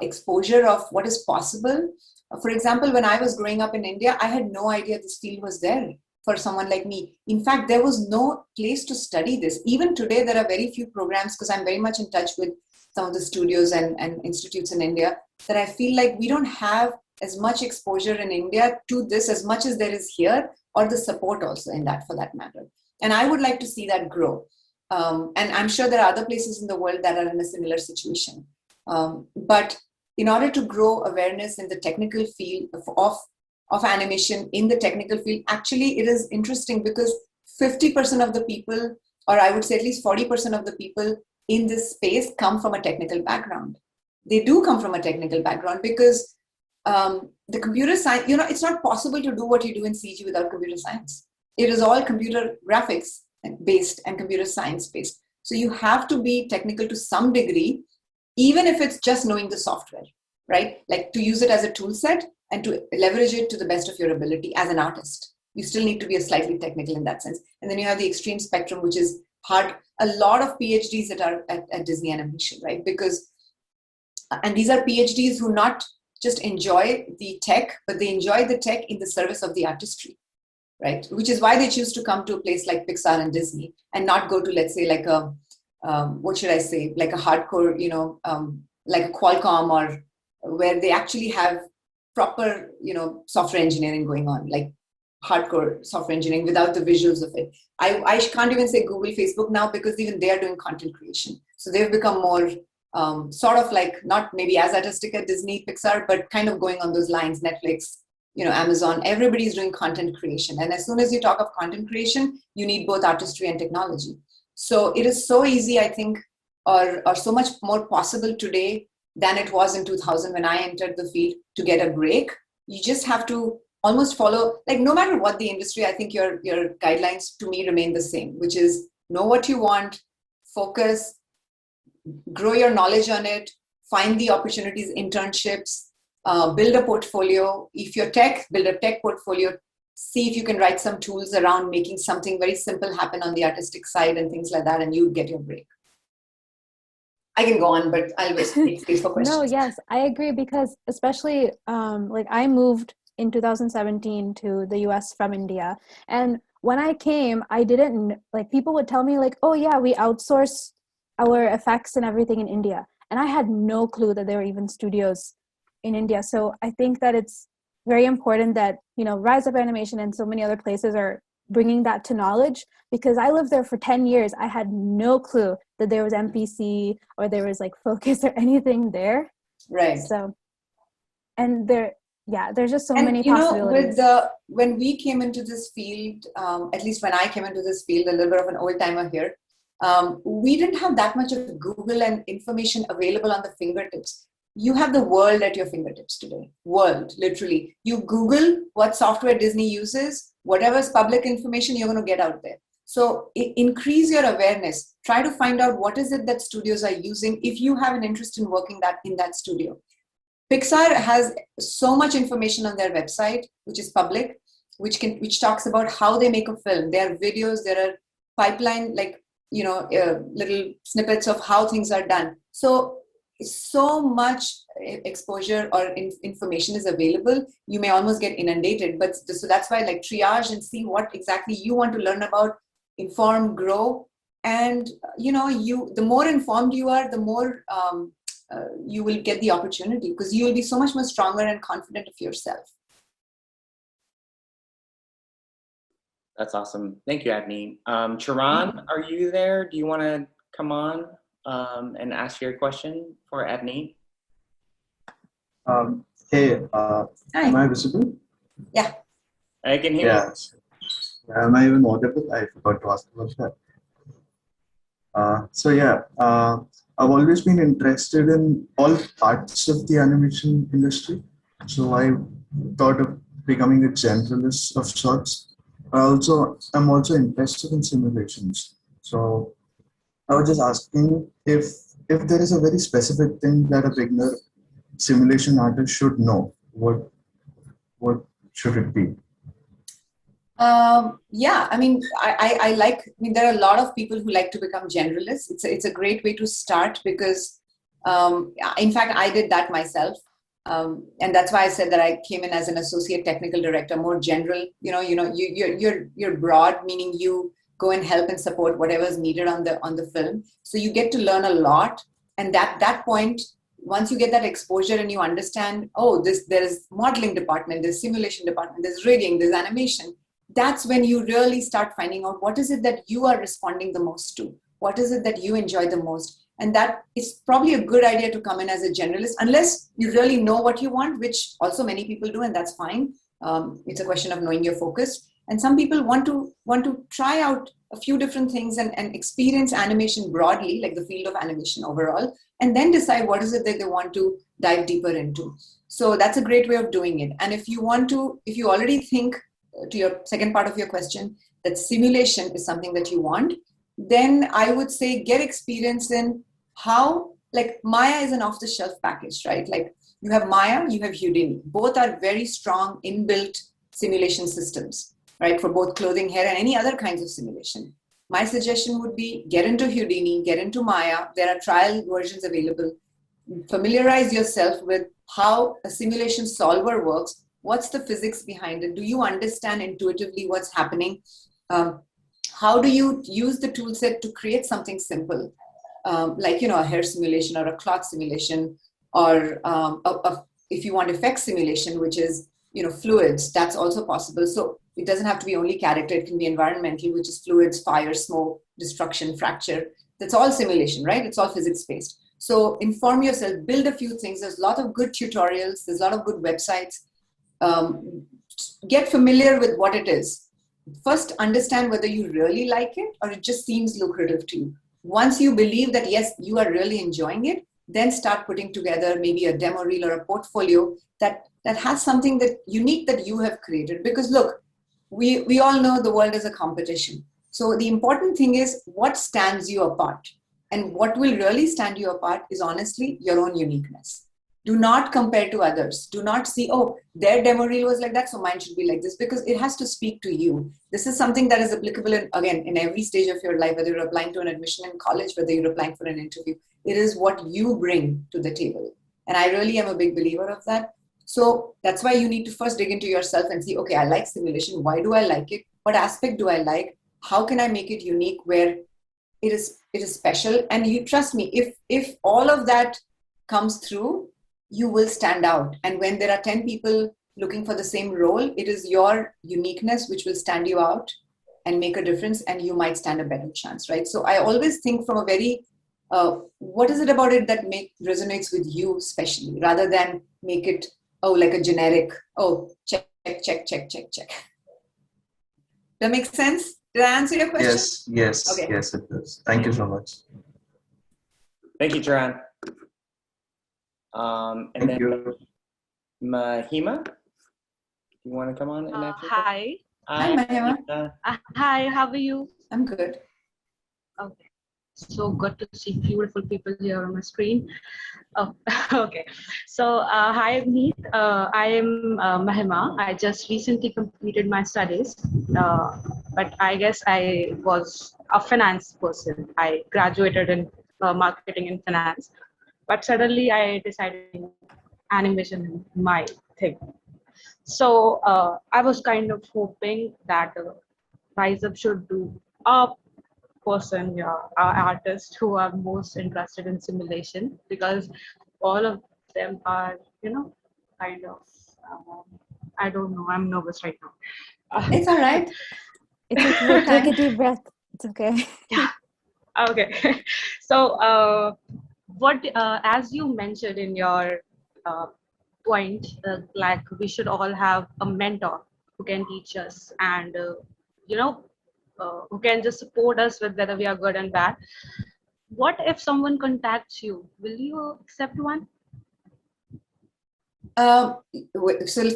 Speaker 2: exposure of what is possible. For example, when I was growing up in India, I had no idea this field was there for someone like me. In fact, there was no place to study this. Even today, there are very few programs, because I'm very much in touch with some of the studios and institutes in India, that I feel like we don't have as much exposure in India to this as much as there is here, or the support also in that, for that matter. And I would like to see that grow. And I'm sure there are other places in the world that are in a similar situation. But in order to grow awareness in the technical field of animation in the technical field, actually it is interesting, because 50% of the people, or I would say at least 40% of the people in this space come from a technical background. They do come from a technical background, because the computer science, it's not possible to do what you do in CG without computer science. It is all computer graphics based and computer science based. So you have to be technical to some degree, even if it's just knowing the software, right? Like to use it as a tool set and to leverage it to the best of your ability as an artist. You still need to be a slightly technical in that sense. And then you have the extreme spectrum, which is hard. a lot of PhDs that are at Disney Animation, right? Because, and these are PhDs who not just enjoy the tech, but they enjoy the tech in the service of the artistry, right? Which is why they choose to come to a place like Pixar and Disney and not go to, let's say, like a, what should I say, like a hardcore, like a Qualcomm, or where they actually have proper, software engineering going on, like hardcore software engineering without the visuals of it. I can't even say Google, Facebook now, because even they are doing content creation. So they've become more sort of like, not maybe as artistic as Disney, Pixar, but kind of going on those lines, Netflix, Amazon, everybody's doing content creation. And as soon as you talk of content creation, you need both artistry and technology. So it is so easy, I think, or so much more possible today than it was in 2000 when I entered the field to get a break. You just have to almost follow, like no matter what the industry, I think your guidelines to me remain the same, which is know what you want, focus, grow your knowledge on it, find the opportunities, internships, build a portfolio. If you're tech, build a tech portfolio. See if you can write some tools around making something very simple happen on the artistic side and things like that, and you get your break. I can go on, but I'll just make space for questions.
Speaker 3: No, yes, I agree, because especially like I moved in 2017 to the US from India. And when I came, I didn't, like, people would tell me like, oh yeah, we outsource our effects and everything in India. And I had no clue that there were even studios in India. So I think that it's very important that, Rise Up Animation and so many other places are bringing that to knowledge, because I lived there for 10 years. I had no clue that there was MPC or there was like Focus or anything there.
Speaker 2: Right.
Speaker 3: So, and there's just so many
Speaker 2: you
Speaker 3: possibilities.
Speaker 2: When we came into this field, at least when I came into this field, a little bit of an old timer here, we didn't have that much of Google and information available on the fingertips. You have the world at your fingertips today. World, literally. You Google what software Disney uses, whatever's public information, you're going to get out there. So increase your awareness. Try to find out what is it that studios are using if you have an interest in working in that studio. Pixar has so much information on their website, which is public, which talks about how they make a film. There are videos, there are pipeline, like, little snippets of how things are done. So much exposure or information is available, you may almost get inundated. But so that's why, like, triage and see what exactly you want to learn about, inform, grow, and the more informed you are, the more you will get the opportunity, because you will be so much more stronger and confident of yourself.
Speaker 1: That's awesome. Thank you, Avneet. Charan, are you there? Do you want to come on and ask your question for Avneet?
Speaker 4: Hey,
Speaker 2: Hi.
Speaker 4: am I visible?
Speaker 2: Yeah.
Speaker 1: I can hear you.
Speaker 4: Am I even audible? I forgot to ask about that. I've always been interested in all parts of the animation industry. So I thought of becoming a generalist of sorts. I'm also interested in simulations. So I was just asking if there is a very specific thing that a beginner simulation artist should know, what should it be?
Speaker 2: Yeah, I mean, there are a lot of people who like to become generalists. It's a great way to start, because, in fact, I did that myself. And that's why I said that I came in as an associate technical director, more general. You're broad, meaning you go and help and support whatever is needed on the film. So you get to learn a lot. And that point, once you get that exposure and you understand, there's modeling department, there's simulation department, there's rigging, there's animation. That's when you really start finding out what is it that you are responding the most to? What is it that you enjoy the most? And that is probably a good idea to come in as a generalist, unless you really know what you want, which also many people do, and that's fine. It's a question of knowing your focus. And some people want to try out a few different things and experience animation broadly, like the field of animation overall, and then decide what is it that they want to dive deeper into. So that's a great way of doing it. And if you already think, to your second part of your question, that simulation is something that you want, then I would say get experience in how, like, Maya is an off-the-shelf package, right? Like, you have Maya, you have Houdini. Both are very strong inbuilt simulation systems, right? For both clothing, hair, and any other kinds of simulation. my suggestion would be get into Houdini, get into Maya. There are trial versions available. Familiarize yourself with how a simulation solver works. What's the physics behind it? Do you understand intuitively what's happening? How do you use the tool set to create something simple? Like, a hair simulation or a cloth simulation, or if you want effect simulation, which is, fluids, that's also possible. So it doesn't have to be only character, it can be environmental, which is fluids, fire, smoke, destruction, fracture. That's all simulation, right? It's all physics-based. So inform yourself, build a few things. There's a lot of good tutorials. There's a lot of good websites. Get familiar with what it is. First, understand whether you really like it or it just seems lucrative to you. Once you believe that, yes, you are really enjoying it, then start putting together maybe a demo reel or a portfolio that has something that unique that you have created. Because look, we all know the world is a competition. So the important thing is what stands you apart. And what will really stand you apart is honestly your own uniqueness. Do not compare to others. Do not see, oh, their demo reel was like that, so mine should be like this, because it has to speak to you. This is something that is applicable, in every stage of your life, whether you're applying to an admission in college, whether you're applying for an interview. It is what you bring to the table. And I really am a big believer of that. So that's why you need to first dig into yourself and see, okay, I like simulation. Why do I like it? What aspect do I like? How can I make it unique where it is special? And you trust me, if all of that comes through, you will stand out. And when there are 10 people looking for the same role, it is your uniqueness which will stand you out and make a difference, and you might stand a better chance, right? So I always think from a very, what is it about it that resonates with you specially, rather than make it, like a generic, check. That makes sense? Did I answer your question?
Speaker 4: Yes,
Speaker 2: Okay.
Speaker 4: yes, it does. Thank you so much.
Speaker 1: Thank you, Jaran. And
Speaker 4: Thank
Speaker 1: then
Speaker 4: you.
Speaker 1: Mahima, you want to come on and ask?
Speaker 5: Hi.
Speaker 2: Hi, Mahima.
Speaker 5: Hi, how are you?
Speaker 2: I'm good.
Speaker 5: Okay. So good to see beautiful people here on my screen. Oh, okay. So, hi, Avneet. I am Mahima. I just recently completed my studies, but I guess I was a finance person. I graduated in marketing and finance, but suddenly I decided animation is my thing. So I was kind of hoping that Rise Up should do a person, artists who are most interested in simulation, because all of them are, kind of, I don't know, I'm nervous right now.
Speaker 2: It's all right.
Speaker 3: It's okay. Take a deep breath. It's okay.
Speaker 5: Yeah. Okay. So, as you mentioned in your point, like we should all have a mentor who can teach us and, who can just support us with whether we are good and bad. What if someone contacts you? Will you accept one?
Speaker 2: So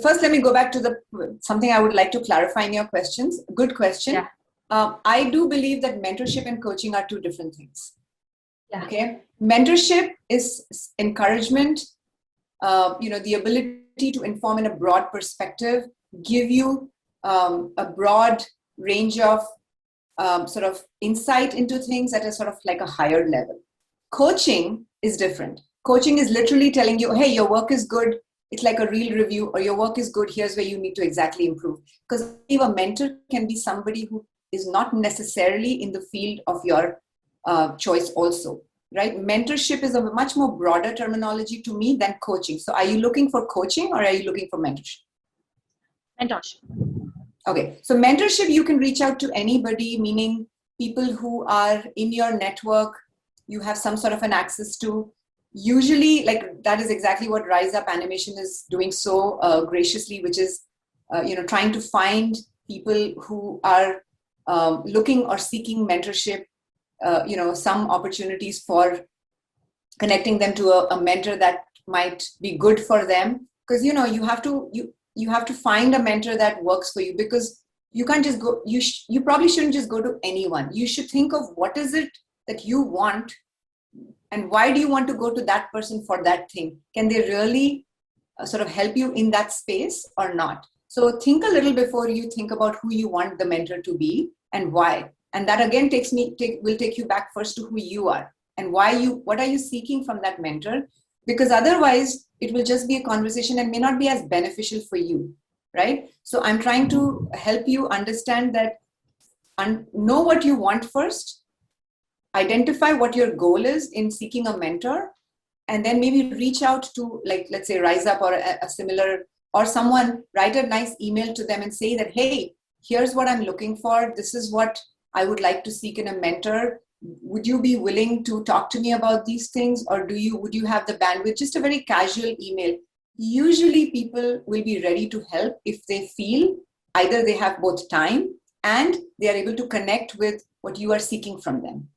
Speaker 2: first, let me go back to something I would like to clarify in your questions. Good question.
Speaker 5: Yeah.
Speaker 2: I do believe that mentorship and coaching are two different things.
Speaker 5: Yeah.
Speaker 2: Okay. Mentorship is encouragement, the ability to inform in a broad perspective, give you a broad range of sort of insight into things at a sort of like a higher level. Coaching is different. Coaching is literally telling you, hey, your work is good. It's like a real review, or your work is good. Here's where you need to exactly improve. Because a mentor can be somebody who is not necessarily in the field of your choice also, right? Mentorship is a much more broader terminology to me than coaching. So are you looking for coaching or are you looking for mentorship?
Speaker 5: Mentorship.
Speaker 2: Okay, so mentorship, you can reach out to anybody, meaning people who are in your network, you have some sort of an access to. Usually, like that is exactly what Rise Up Animation is doing so graciously, which is, trying to find people who are looking or seeking mentorship, some opportunities for connecting them to a mentor that might be good for them. Because, you have to find a mentor that works for you, because you can't just go, you probably shouldn't just go to anyone. You should think of what is it that you want and why do you want to go to that person for that thing? Can they really sort of help you in that space or not? So think a little before you think about who you want the mentor to be and why. And that again will take you back first to who you are and what are you seeking from that mentor? Because otherwise it will just be a conversation and may not be as beneficial for you, right? So I'm trying to help you understand that, know what you want first, identify what your goal is in seeking a mentor, and then maybe reach out to, like, let's say Rise Up or a similar, or someone, write a nice email to them and say that, hey, here's what I'm looking for. This is what I would like to seek in a mentor. Would you be willing to talk to me about these things? Or would you have the bandwidth? Just a very casual email. Usually people will be ready to help if they feel either they have both time and they are able to connect with what you are seeking from them.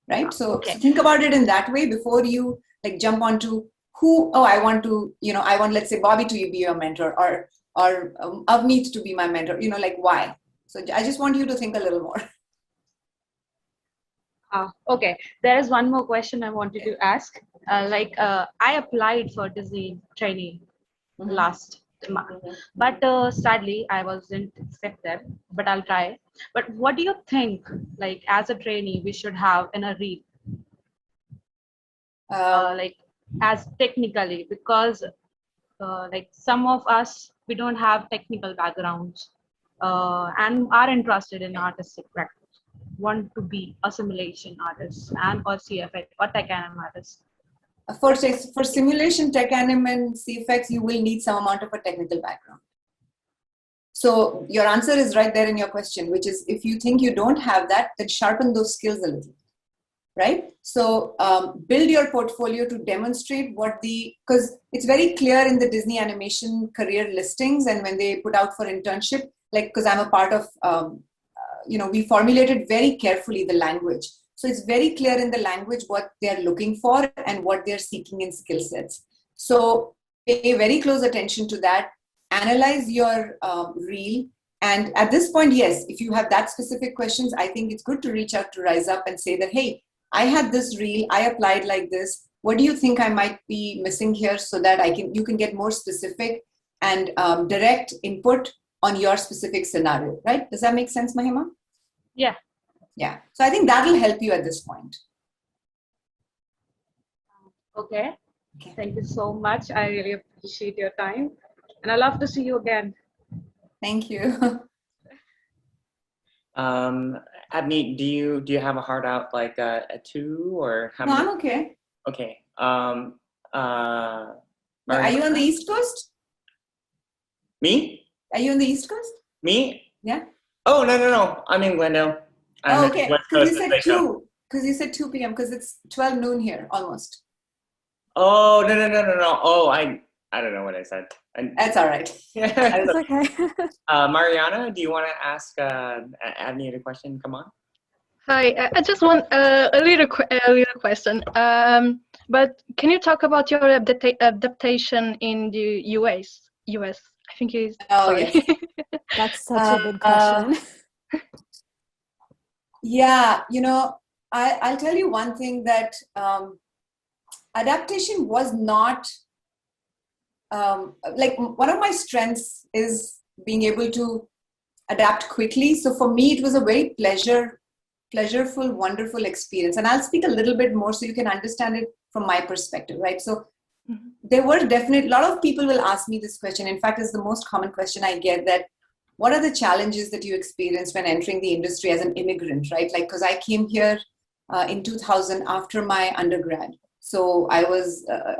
Speaker 2: Right? So think about it in that way before you like jump onto I want, let's say Bobby to be your mentor, or Avneet to be my mentor, like why? So I just want you to think a little more.
Speaker 5: Okay, there is one more question I wanted to ask. I applied for Disney trainee last month, but sadly I wasn't accepted, but I'll try. But what do you think, like as a trainee, we should have in a reel? Like as technically, because like some of us, we don't have technical backgrounds and are interested in artistic practice, want to be a simulation artist and or CFX or tech anim artist.
Speaker 2: For simulation, tech anim and CFX, you will need some amount of a technical background. So your answer is right there in your question, which is if you think you don't have that, then sharpen those skills a little. Right? So build your portfolio to demonstrate because it's very clear in the Disney animation career listings and when they put out for internship, like, because I'm a part of, we formulated very carefully the language. So it's very clear in the language what they're looking for and what they're seeking in skill sets. So pay very close attention to that, analyze your reel. And at this point, yes, if you have that specific questions, I think it's good to reach out to Rise Up and say that, hey, I had this reel, I applied like this. What do you think I might be missing here so that you can get more specific and direct input on your specific scenario, right? Does that make sense, Mahima?
Speaker 5: Yeah.
Speaker 2: Yeah. So I think that'll help you at this point.
Speaker 5: Okay. Thank you so much. I really appreciate your time. And I love to see you again.
Speaker 2: Thank you.
Speaker 1: Avneet, do you have a heart out like a 2 or how
Speaker 2: No,
Speaker 1: many?
Speaker 2: I'm okay.
Speaker 1: Okay.
Speaker 2: Are you on the East Coast?
Speaker 1: Me?
Speaker 2: Are you on the East Coast?
Speaker 1: Me?
Speaker 2: Yeah.
Speaker 1: Oh, no. I'm in Glendale. I'm
Speaker 2: okay. Because you said 2. Because you said 2 p.m. Because it's 12 noon here almost.
Speaker 1: Oh, no. Oh, I don't know what I said.
Speaker 2: That's all right.
Speaker 3: It's okay.
Speaker 1: Mariana, do you want to ask Avneet a question? Come on.
Speaker 6: Hi, I just want a little question. But can you talk about your adaptation in the US? I think it's.
Speaker 2: Oh,
Speaker 6: sorry.
Speaker 2: yes.
Speaker 3: That's such a good question.
Speaker 2: Yeah, I'll tell you one thing that adaptation was not like one of my strengths is being able to adapt quickly. So for me, it was a very pleasureful, wonderful experience. And I'll speak a little bit more so you can understand it from my perspective, right? So there were definitely, a lot of people will ask me this question. In fact, it's the most common question I get, that what are the challenges that you experienced when entering the industry as an immigrant, right? Like, because I came here in 2000 after my undergrad. So I was I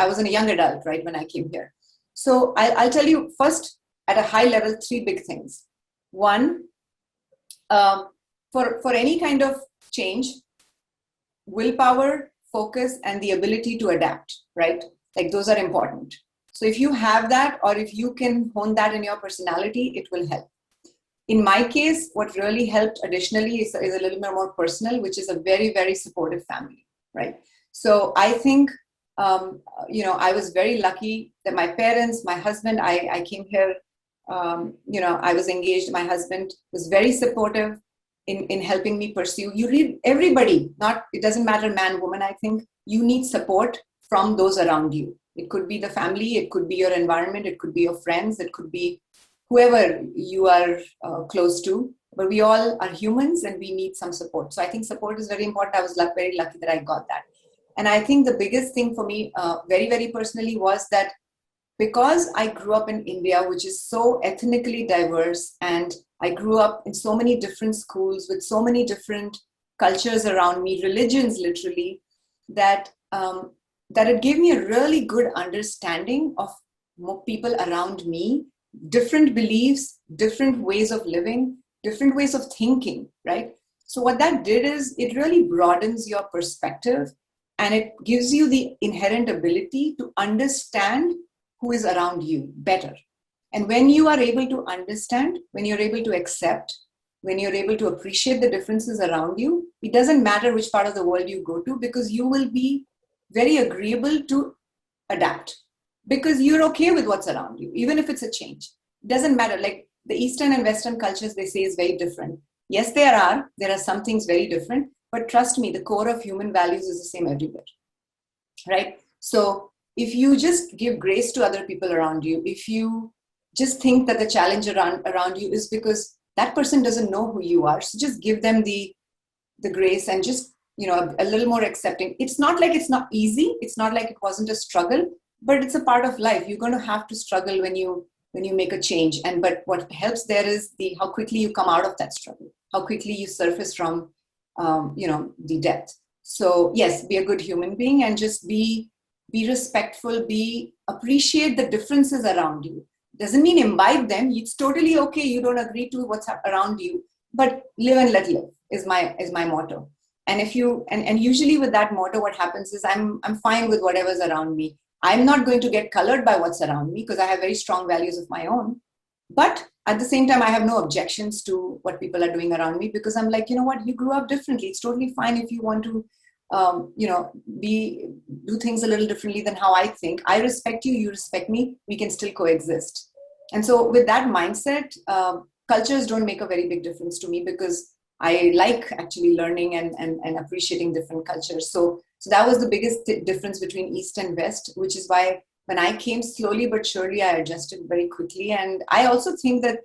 Speaker 2: was a young adult, right, when I came here. So I'll tell you first, at a high level, 3 big things. One, for any kind of change, willpower, focus, and the ability to adapt, right? Like those are important. So if you have that, or if you can hone that in your personality, it will help. In my case, what really helped additionally is a little bit more personal, which is a very, very supportive family, right? So I think, I was very lucky that my parents, my husband, I came here, I was engaged. My husband was very supportive in helping me pursue. Everybody, it doesn't matter man, woman, I think you need support from those around you. It could be the family, it could be your environment, it could be your friends, it could be whoever you are close to, but we all are humans and we need some support. So I think support is very important. I was very lucky that I got that. And I think the biggest thing for me, very, very personally, was that because I grew up in India, which is so ethnically diverse, and I grew up in so many different schools with so many different cultures around me, religions literally, that it gave me a really good understanding of people around me, different beliefs, different ways of living, different ways of thinking, right? So what that did is it really broadens your perspective, and it gives you the inherent ability to understand who is around you better. And when you are able to understand, when you're able to accept, when you're able to appreciate the differences around you, it doesn't matter which part of the world you go to, because you will be very agreeable to adapt, because you're okay with what's around you, even if it's a change. It doesn't matter. Like the Eastern and Western cultures, they say, is very different. Yes, there are some things very different, but trust me, the core of human values is the same everywhere, right? So if you just give grace to other people around you, if you just think that the challenge around you is because that person doesn't know who you are, so just give them the grace and just, a little more accepting. It's not like it's not easy. It's not like it wasn't a struggle, but it's a part of life. You're going to have to struggle when you make a change. But what helps there is how quickly you come out of that struggle, how quickly you surface from, the depth. So yes, be a good human being and just be respectful, appreciate the differences around you. Doesn't mean imbibe them. It's totally okay. You don't agree to what's around you, but live and let live is my motto. And if you, and usually with that motto, what happens is I'm fine with whatever's around me. I'm not going to get colored by what's around me because I have very strong values of my own. But at the same time, I have no objections to what people are doing around me, because I'm like, you know what, you grew up differently. It's totally fine if you want to, do things a little differently than how I think. I respect you, you respect me, we can still coexist. And so with that mindset, cultures don't make a very big difference to me, because I like actually learning and appreciating different cultures. So that was the biggest difference between East and West, which is why when I came, slowly but surely, I adjusted very quickly. And I also think that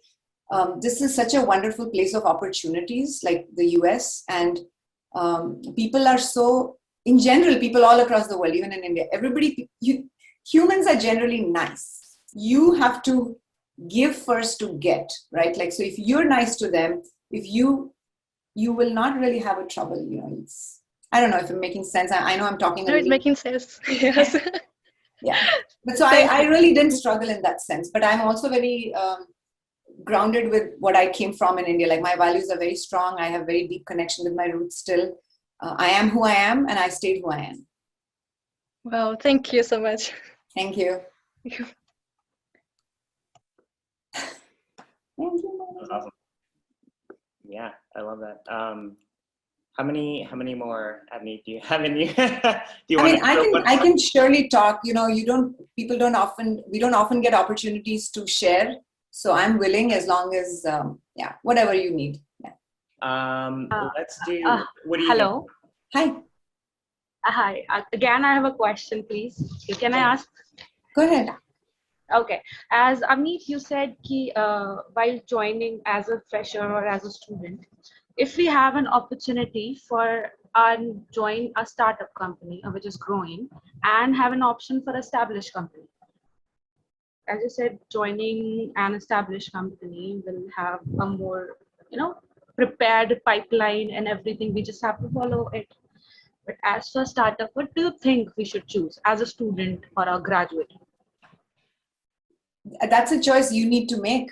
Speaker 2: this is such a wonderful place of opportunities, like the US. And people are so, in general, people all across the world, even in India, humans are generally nice. You have to give first to get, right? Like, so if you're nice to them, if you will not really have a trouble, I don't know if I'm making sense. I know I'm talking.
Speaker 6: No, it's making sense. Yes.
Speaker 2: Yeah. But so I really didn't struggle in that sense, but I'm also very grounded with what I came from in India. Like my values are very strong. I have very deep connection with my roots still. I am who I am, and I stayed who I am.
Speaker 6: Well, thank you so much.
Speaker 2: Thank you.
Speaker 6: Thank you.
Speaker 2: Thank you.
Speaker 1: That's awesome. Yeah, I love that. How many more, Avneet, do you have in you?
Speaker 2: I can surely talk. We don't often get opportunities to share. So I'm willing, as long as whatever you need. Yeah.
Speaker 1: Let's do. What do you
Speaker 5: Hello.
Speaker 1: think?
Speaker 2: Hi.
Speaker 5: Hi. Again, I have a question, please. Can I ask?
Speaker 2: Go ahead.
Speaker 5: Okay. As Avneet, you said while joining as a fresher or as a student, if we have an opportunity for join a startup company which is growing and have an option for established company. As you said, joining an established company will have a more, prepared pipeline and everything. We just have to follow it. But as for startup, what do you think we should choose as a student or a graduate?
Speaker 2: That's a choice you need to make.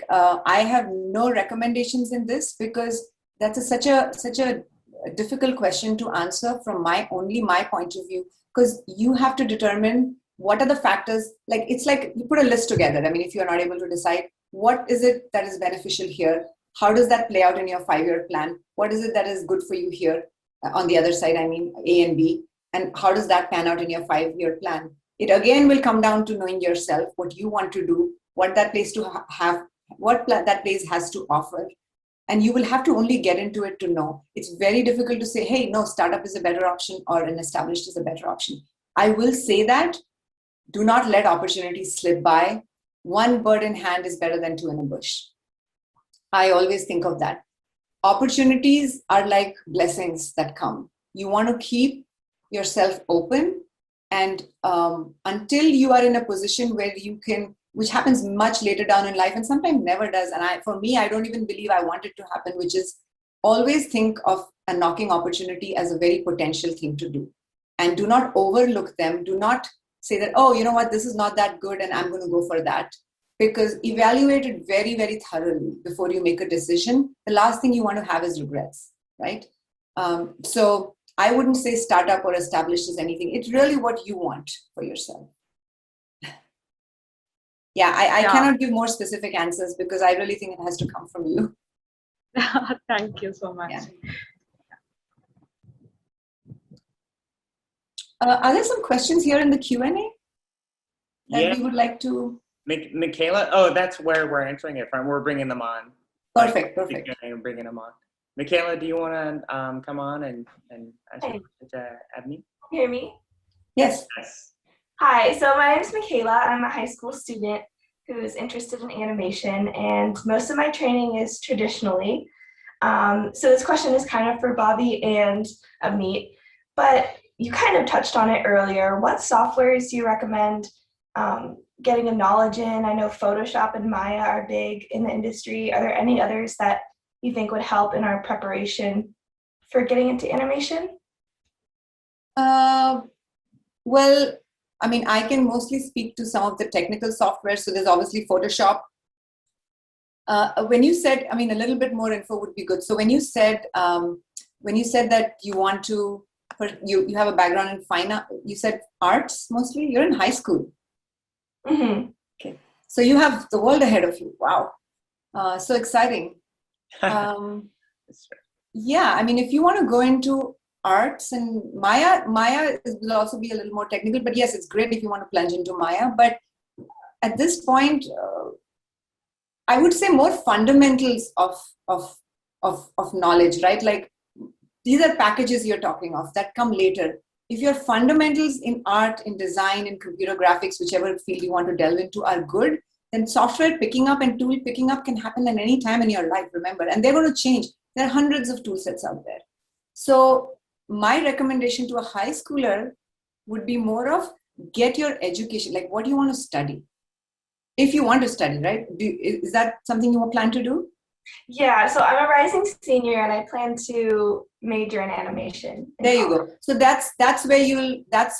Speaker 2: I have no recommendations in this, because that's such a difficult question to answer from my point of view, because you have to determine what are the factors. Like, it's like you put a list together. I mean, if you're not able to decide what is it that is beneficial here, how does that play out in your 5-year plan? What is it that is good for you here on the other side? I mean, A and B, and how does that pan out in your 5-year plan? It again will come down to knowing yourself, what you want to do, what that place that place has to offer. And you will have to only get into it to know. It's very difficult to say, hey, no, startup is a better option or an established is a better option. I will say that do not let opportunities slip by. one bird in hand is better than two in a bush. I always think of that. Opportunities are like blessings that come. You want to keep yourself open, and until you are in a position where you can, which happens much later down in life and sometimes never does. And for me, I don't even believe I want it to happen, which is always think of a knocking opportunity as a very potential thing to do. And do not overlook them. Do not say that, oh, you know what, this is not that good and I'm going to go for that. Because evaluate it very, very thoroughly before you make a decision. The last thing you want to have is regrets, right? So I wouldn't say startup or established is anything. It's really what you want for yourself. Yeah, I cannot give more specific answers because I really think it has to come from you.
Speaker 5: Thank you so much.
Speaker 2: Yeah. Are there some questions here in the Q&A that we would like to?
Speaker 1: Michaela, oh, that's where we're answering it from. We're bringing them on.
Speaker 2: Perfect, perfect.
Speaker 1: We're bringing them on. Michaela, do you want to come on and answer to Avneet?
Speaker 7: Hear me?
Speaker 2: Yes.
Speaker 1: Yes.
Speaker 7: Hi, so my name is Michaela. I'm a high school student who's interested in animation, and most of my training is traditionally. So this question is kind of for Bobby and Avneet, but you kind of touched on it earlier. What softwares do you recommend getting a knowledge in? I know Photoshop and Maya are big in the industry. Are there any others that you think would help in our preparation for getting into animation?
Speaker 2: Well, I mean, I can mostly speak to some of the technical software. So there's obviously Photoshop. When you said, I mean, a little bit more info would be good. So when you said that you want to, you have a background in fine art, you said arts mostly. You're in high school.
Speaker 7: Mm-hmm.
Speaker 2: Okay, so you have the world ahead of you. Wow, so exciting. Yeah, I mean, if you want to go into arts and Maya will also be a little more technical, but yes, it's great if you want to plunge into Maya. But at this point, I would say more fundamentals of knowledge, right? Like these are packages you're talking of that come later. If your fundamentals in art, in design, in computer graphics, whichever field you want to delve into are good, then software picking up and tool picking up can happen at any time in your life, remember, and they're going to change. There are hundreds of tool sets out there. So my recommendation to a high schooler would be more of get your education, like what do you want to study? If you want to study, right? Is that something you plan to do?
Speaker 7: Yeah, so I'm a rising senior and I plan to major in animation.
Speaker 2: There you go. So that's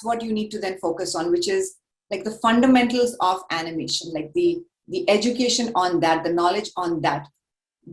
Speaker 2: what you need to then focus on, which is like the fundamentals of animation, like the education on that, the knowledge on that.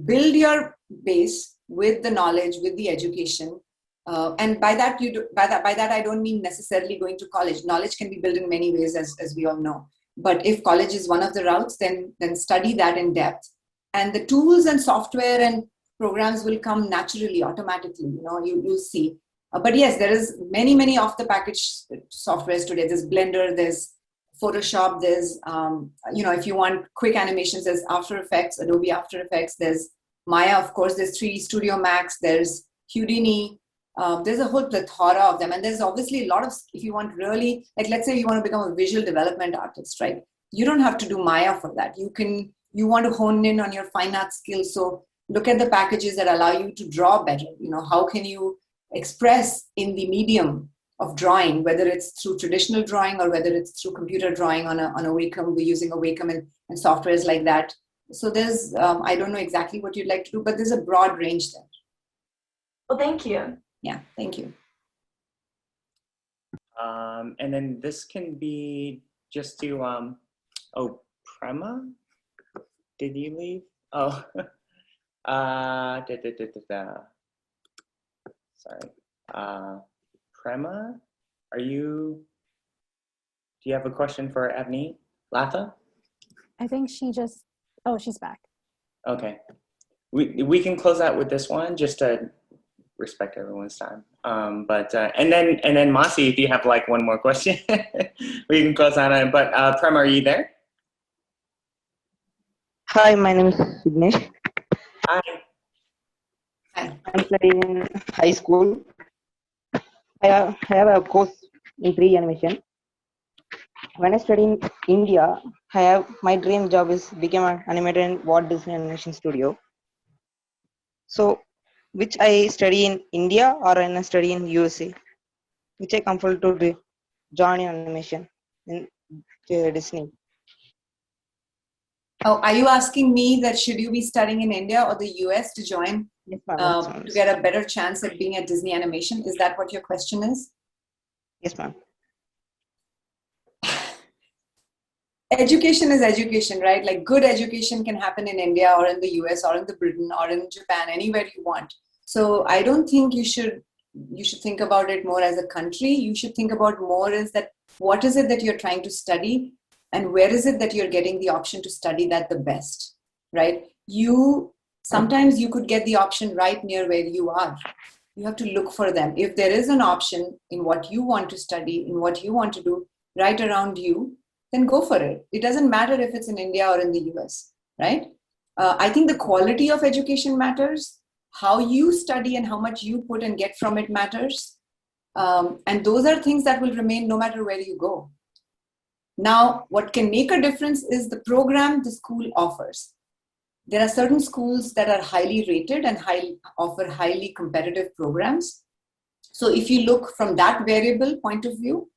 Speaker 2: Build your base with the knowledge, with the education. And by that I don't mean necessarily going to college. Knowledge can be built in many ways, as we all know. But if college is one of the routes, then study that in depth. And the tools and software and programs will come naturally, automatically. You know, you'll see. But yes, there is many off the package softwares today. There's Blender, there's Photoshop, there's if you want quick animations, there's After Effects, Adobe After Effects. There's Maya, of course. There's 3D Studio Max. There's Houdini. There's a whole plethora of them, and there's obviously a lot of. If you want really, like, let's say you want to become a visual development artist, right? You don't have to do Maya for that. You want to hone in on your fine art skills, so look at the packages that allow you to draw better. You know, how can you express in the medium of drawing, whether it's through traditional drawing or whether it's through computer drawing on a Wacom. We're using a Wacom and softwares like that. So there's, I don't know exactly what you'd like to do, but there's a broad range there.
Speaker 7: Well, thank you.
Speaker 2: Yeah, thank you.
Speaker 1: And then this can be just to, Prema, did you leave? Oh, sorry. Prema, do you have a question for Avneet? Latha?
Speaker 3: I think she's back.
Speaker 1: Okay. We can close out with this one just to respect everyone's time. And then Masi, if you have like one more question, we can close out on it. But Prem, are you there?
Speaker 8: Hi, my name is Signesh.
Speaker 1: Hi.
Speaker 8: I'm studying in high school. I have a course in 3D animation. when I study in India, I have my dream job is become an animator in Walt Disney Animation Studio. So, which I study in India or in I study in USA, which I comfortable to join in animation in Disney.
Speaker 2: Oh, are you asking me that should you be studying in India or the US to join
Speaker 8: Yes, ma'am.
Speaker 2: to get a better chance at being at Disney Animation? Is that what your question is?
Speaker 8: Yes, ma'am.
Speaker 2: Education is education, right? Like good education can happen in India or in the US or in the Britain or in Japan, anywhere you want. So I don't think you should think about it more as a country. You should think about more as that what is it that you're trying to study and where is it that you're getting the option to study that the best, right? Sometimes you could get the option right near where you are. You have to look for them. If there is an option in what you want to study, in what you want to do right around you, then go for it. It doesn't matter if it's in India or in the US, right? I think the quality of education matters. How you study and how much you put and get from it matters. And those are things that will remain no matter where you go. Now, what can make a difference is the program the school offers. There are certain schools that are highly rated and offer highly competitive programs. So if you look from that variable point of view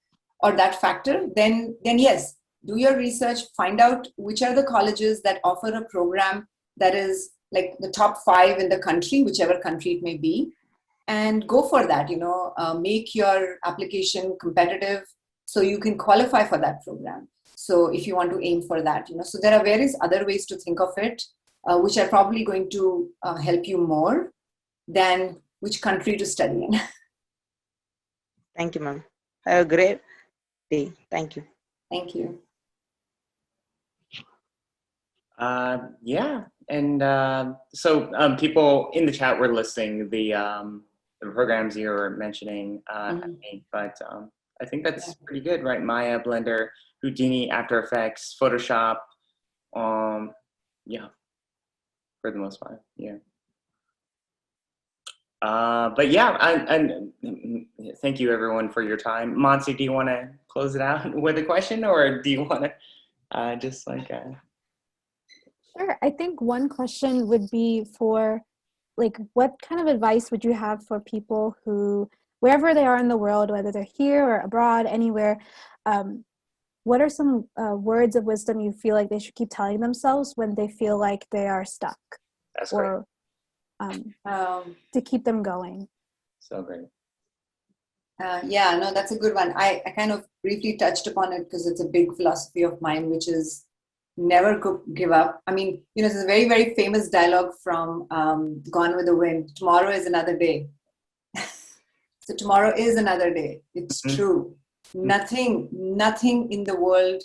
Speaker 2: or that factor, then yes, do your research, find out which are the colleges that offer a program that is like the top 5 in the country, whichever country it may be, and go for that, make your application competitive so you can qualify for that program. So if you want to aim for that, so there are various other ways to think of it, which are probably going to help you more than which country to study in.
Speaker 8: Thank you, ma'am. Have a great day. Thank you.
Speaker 2: Thank you.
Speaker 1: Yeah, and so people in the chat were listing the programs you were mentioning, but I think that's pretty good, right? Maya, Blender, Houdini, After Effects, Photoshop, yeah, for the most part, yeah. But yeah, and thank you everyone for your time. Monsi, do you want to close it out with a question, or do you want to just like?
Speaker 3: Sure. I think one question would be for, like, what kind of advice would you have for people who, wherever they are in the world, whether they're here or abroad, anywhere, what are some words of wisdom you feel like they should keep telling themselves when they feel like they are stuck?
Speaker 1: That's
Speaker 3: or to keep them going?
Speaker 1: So great.
Speaker 2: Yeah, no, that's a good one. I kind of briefly touched upon it because it's a big philosophy of mine, which is never give up. I mean, there's a very, very famous dialogue from Gone with the Wind. Tomorrow is another day. So tomorrow is another day. It's true. Nothing in the world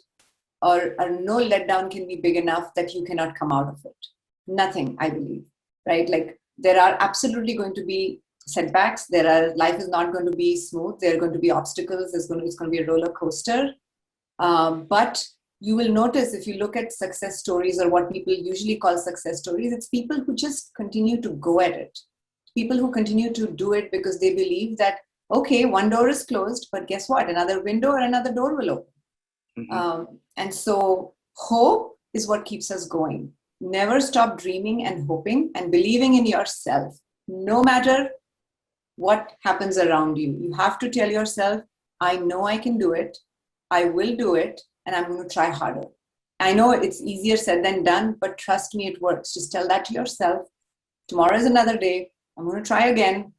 Speaker 2: or no letdown can be big enough that you cannot come out of it. Nothing, I believe, right? Like there are absolutely going to be setbacks. Life is not going to be smooth. There are going to be obstacles. It's going to be a roller coaster. But you will notice if you look at success stories or what people usually call success stories, it's people who just continue to go at it. People who continue to do it because they believe that, okay, one door is closed, but guess what? Another window or another door will open. And so hope is what keeps us going. Never stop dreaming and hoping and believing in yourself, no matter what happens around you. You have to tell yourself, I know I can do it. I will do it. And I'm going to try harder. I know it's easier said than done, but trust me, it works. Just tell that to yourself. Tomorrow is another day. I'm going to try again.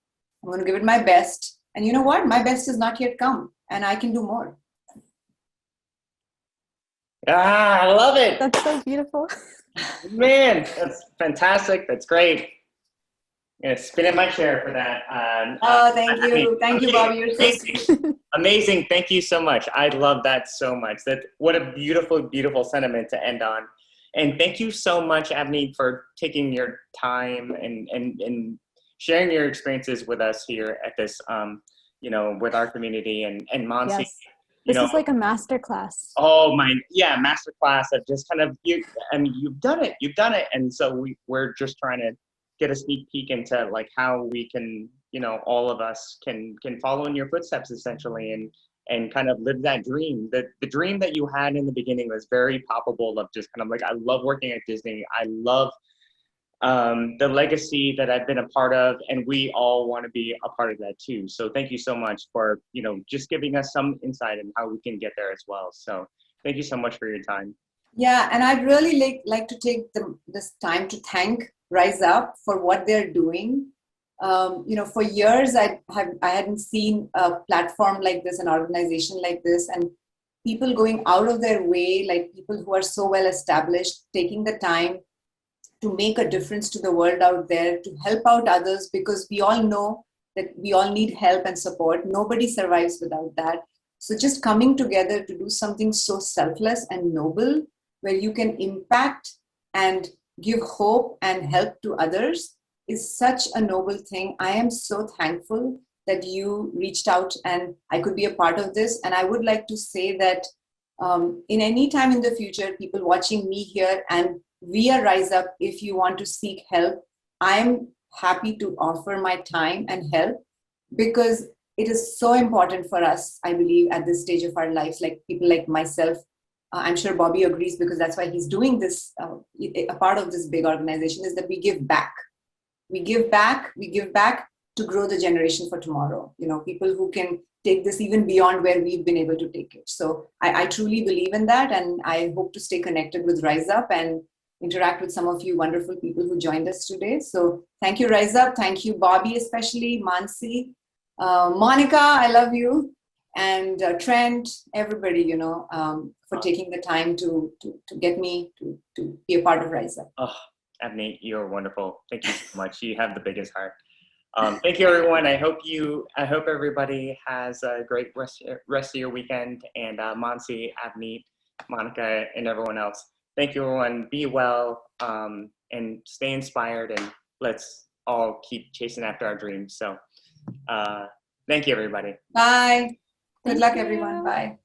Speaker 2: I'm going to give it my best. And you know what? My best has not yet come, and I can do more.
Speaker 1: Ah, I love it.
Speaker 3: That's so beautiful.
Speaker 1: Man, that's fantastic. That's great. I'm going to spin in my chair for that.
Speaker 2: Thank you. Thank you, Bobby. You're so sweet.
Speaker 1: Amazing. Thank you so much. I love that so much. What a beautiful, beautiful sentiment to end on. And thank you so much, Avneet, for taking your time and sharing your experiences with us here at this, with our community and Monsi.
Speaker 3: Yes. This is like a master class.
Speaker 1: Oh my, yeah, master class of just kind of you've done it. And so we're just trying to get a sneak peek into like how we can, all of us can follow in your footsteps essentially and kind of live that dream. The dream that you had in the beginning was very palpable of just kind of like, I love working at Disney. I love the legacy that I've been a part of, and we all want to be a part of that too. So thank you so much for, you know, just giving us some insight on how we can get there as well. So thank you so much for your time.
Speaker 2: Yeah, and I'd really like to take this time to thank Rise Up for what they're doing. You know, for years I hadn't seen a platform like this, an organization like this, and people going out of their way, like people who are so well established, taking the time to make a difference to the world out there, to help out others, because we all know that we all need help and support. Nobody survives without that. So just coming together to do something so selfless and noble, where you can impact and give hope and help to others, is such a noble thing. I am so thankful that you reached out and I could be a part of this. And I would like to say that in any time in the future, people watching me here and via Rise Up, if you want to seek help, I'm happy to offer my time and help, because it is so important for us, I believe, at this stage of our lives, like people like myself. I'm sure Bobby agrees, because that's why he's doing this. A part of this big organization is that we give back. We give back to grow the generation for tomorrow. You know, people who can take this even beyond where we've been able to take it. So I truly believe in that, and I hope to stay connected with Rise Up and interact with some of you wonderful people who joined us today. So thank you, Rise Up. Thank you, Bobby, especially, Mansi, Monica, I love you, and Trent, everybody, you know, for taking the time to get me to be a part of Rise Up.
Speaker 1: Oh, Avneet, you're wonderful. Thank you so much. You have the biggest heart. Thank you, everyone. I hope everybody has a great rest of your weekend. And Mansi, Avneet, Monica, and everyone else, thank you, everyone. Be well and stay inspired, and let's all keep chasing after our dreams. So thank you, everybody.
Speaker 2: Bye. Good
Speaker 3: Thank
Speaker 2: luck,
Speaker 3: you.
Speaker 2: everyone. Bye.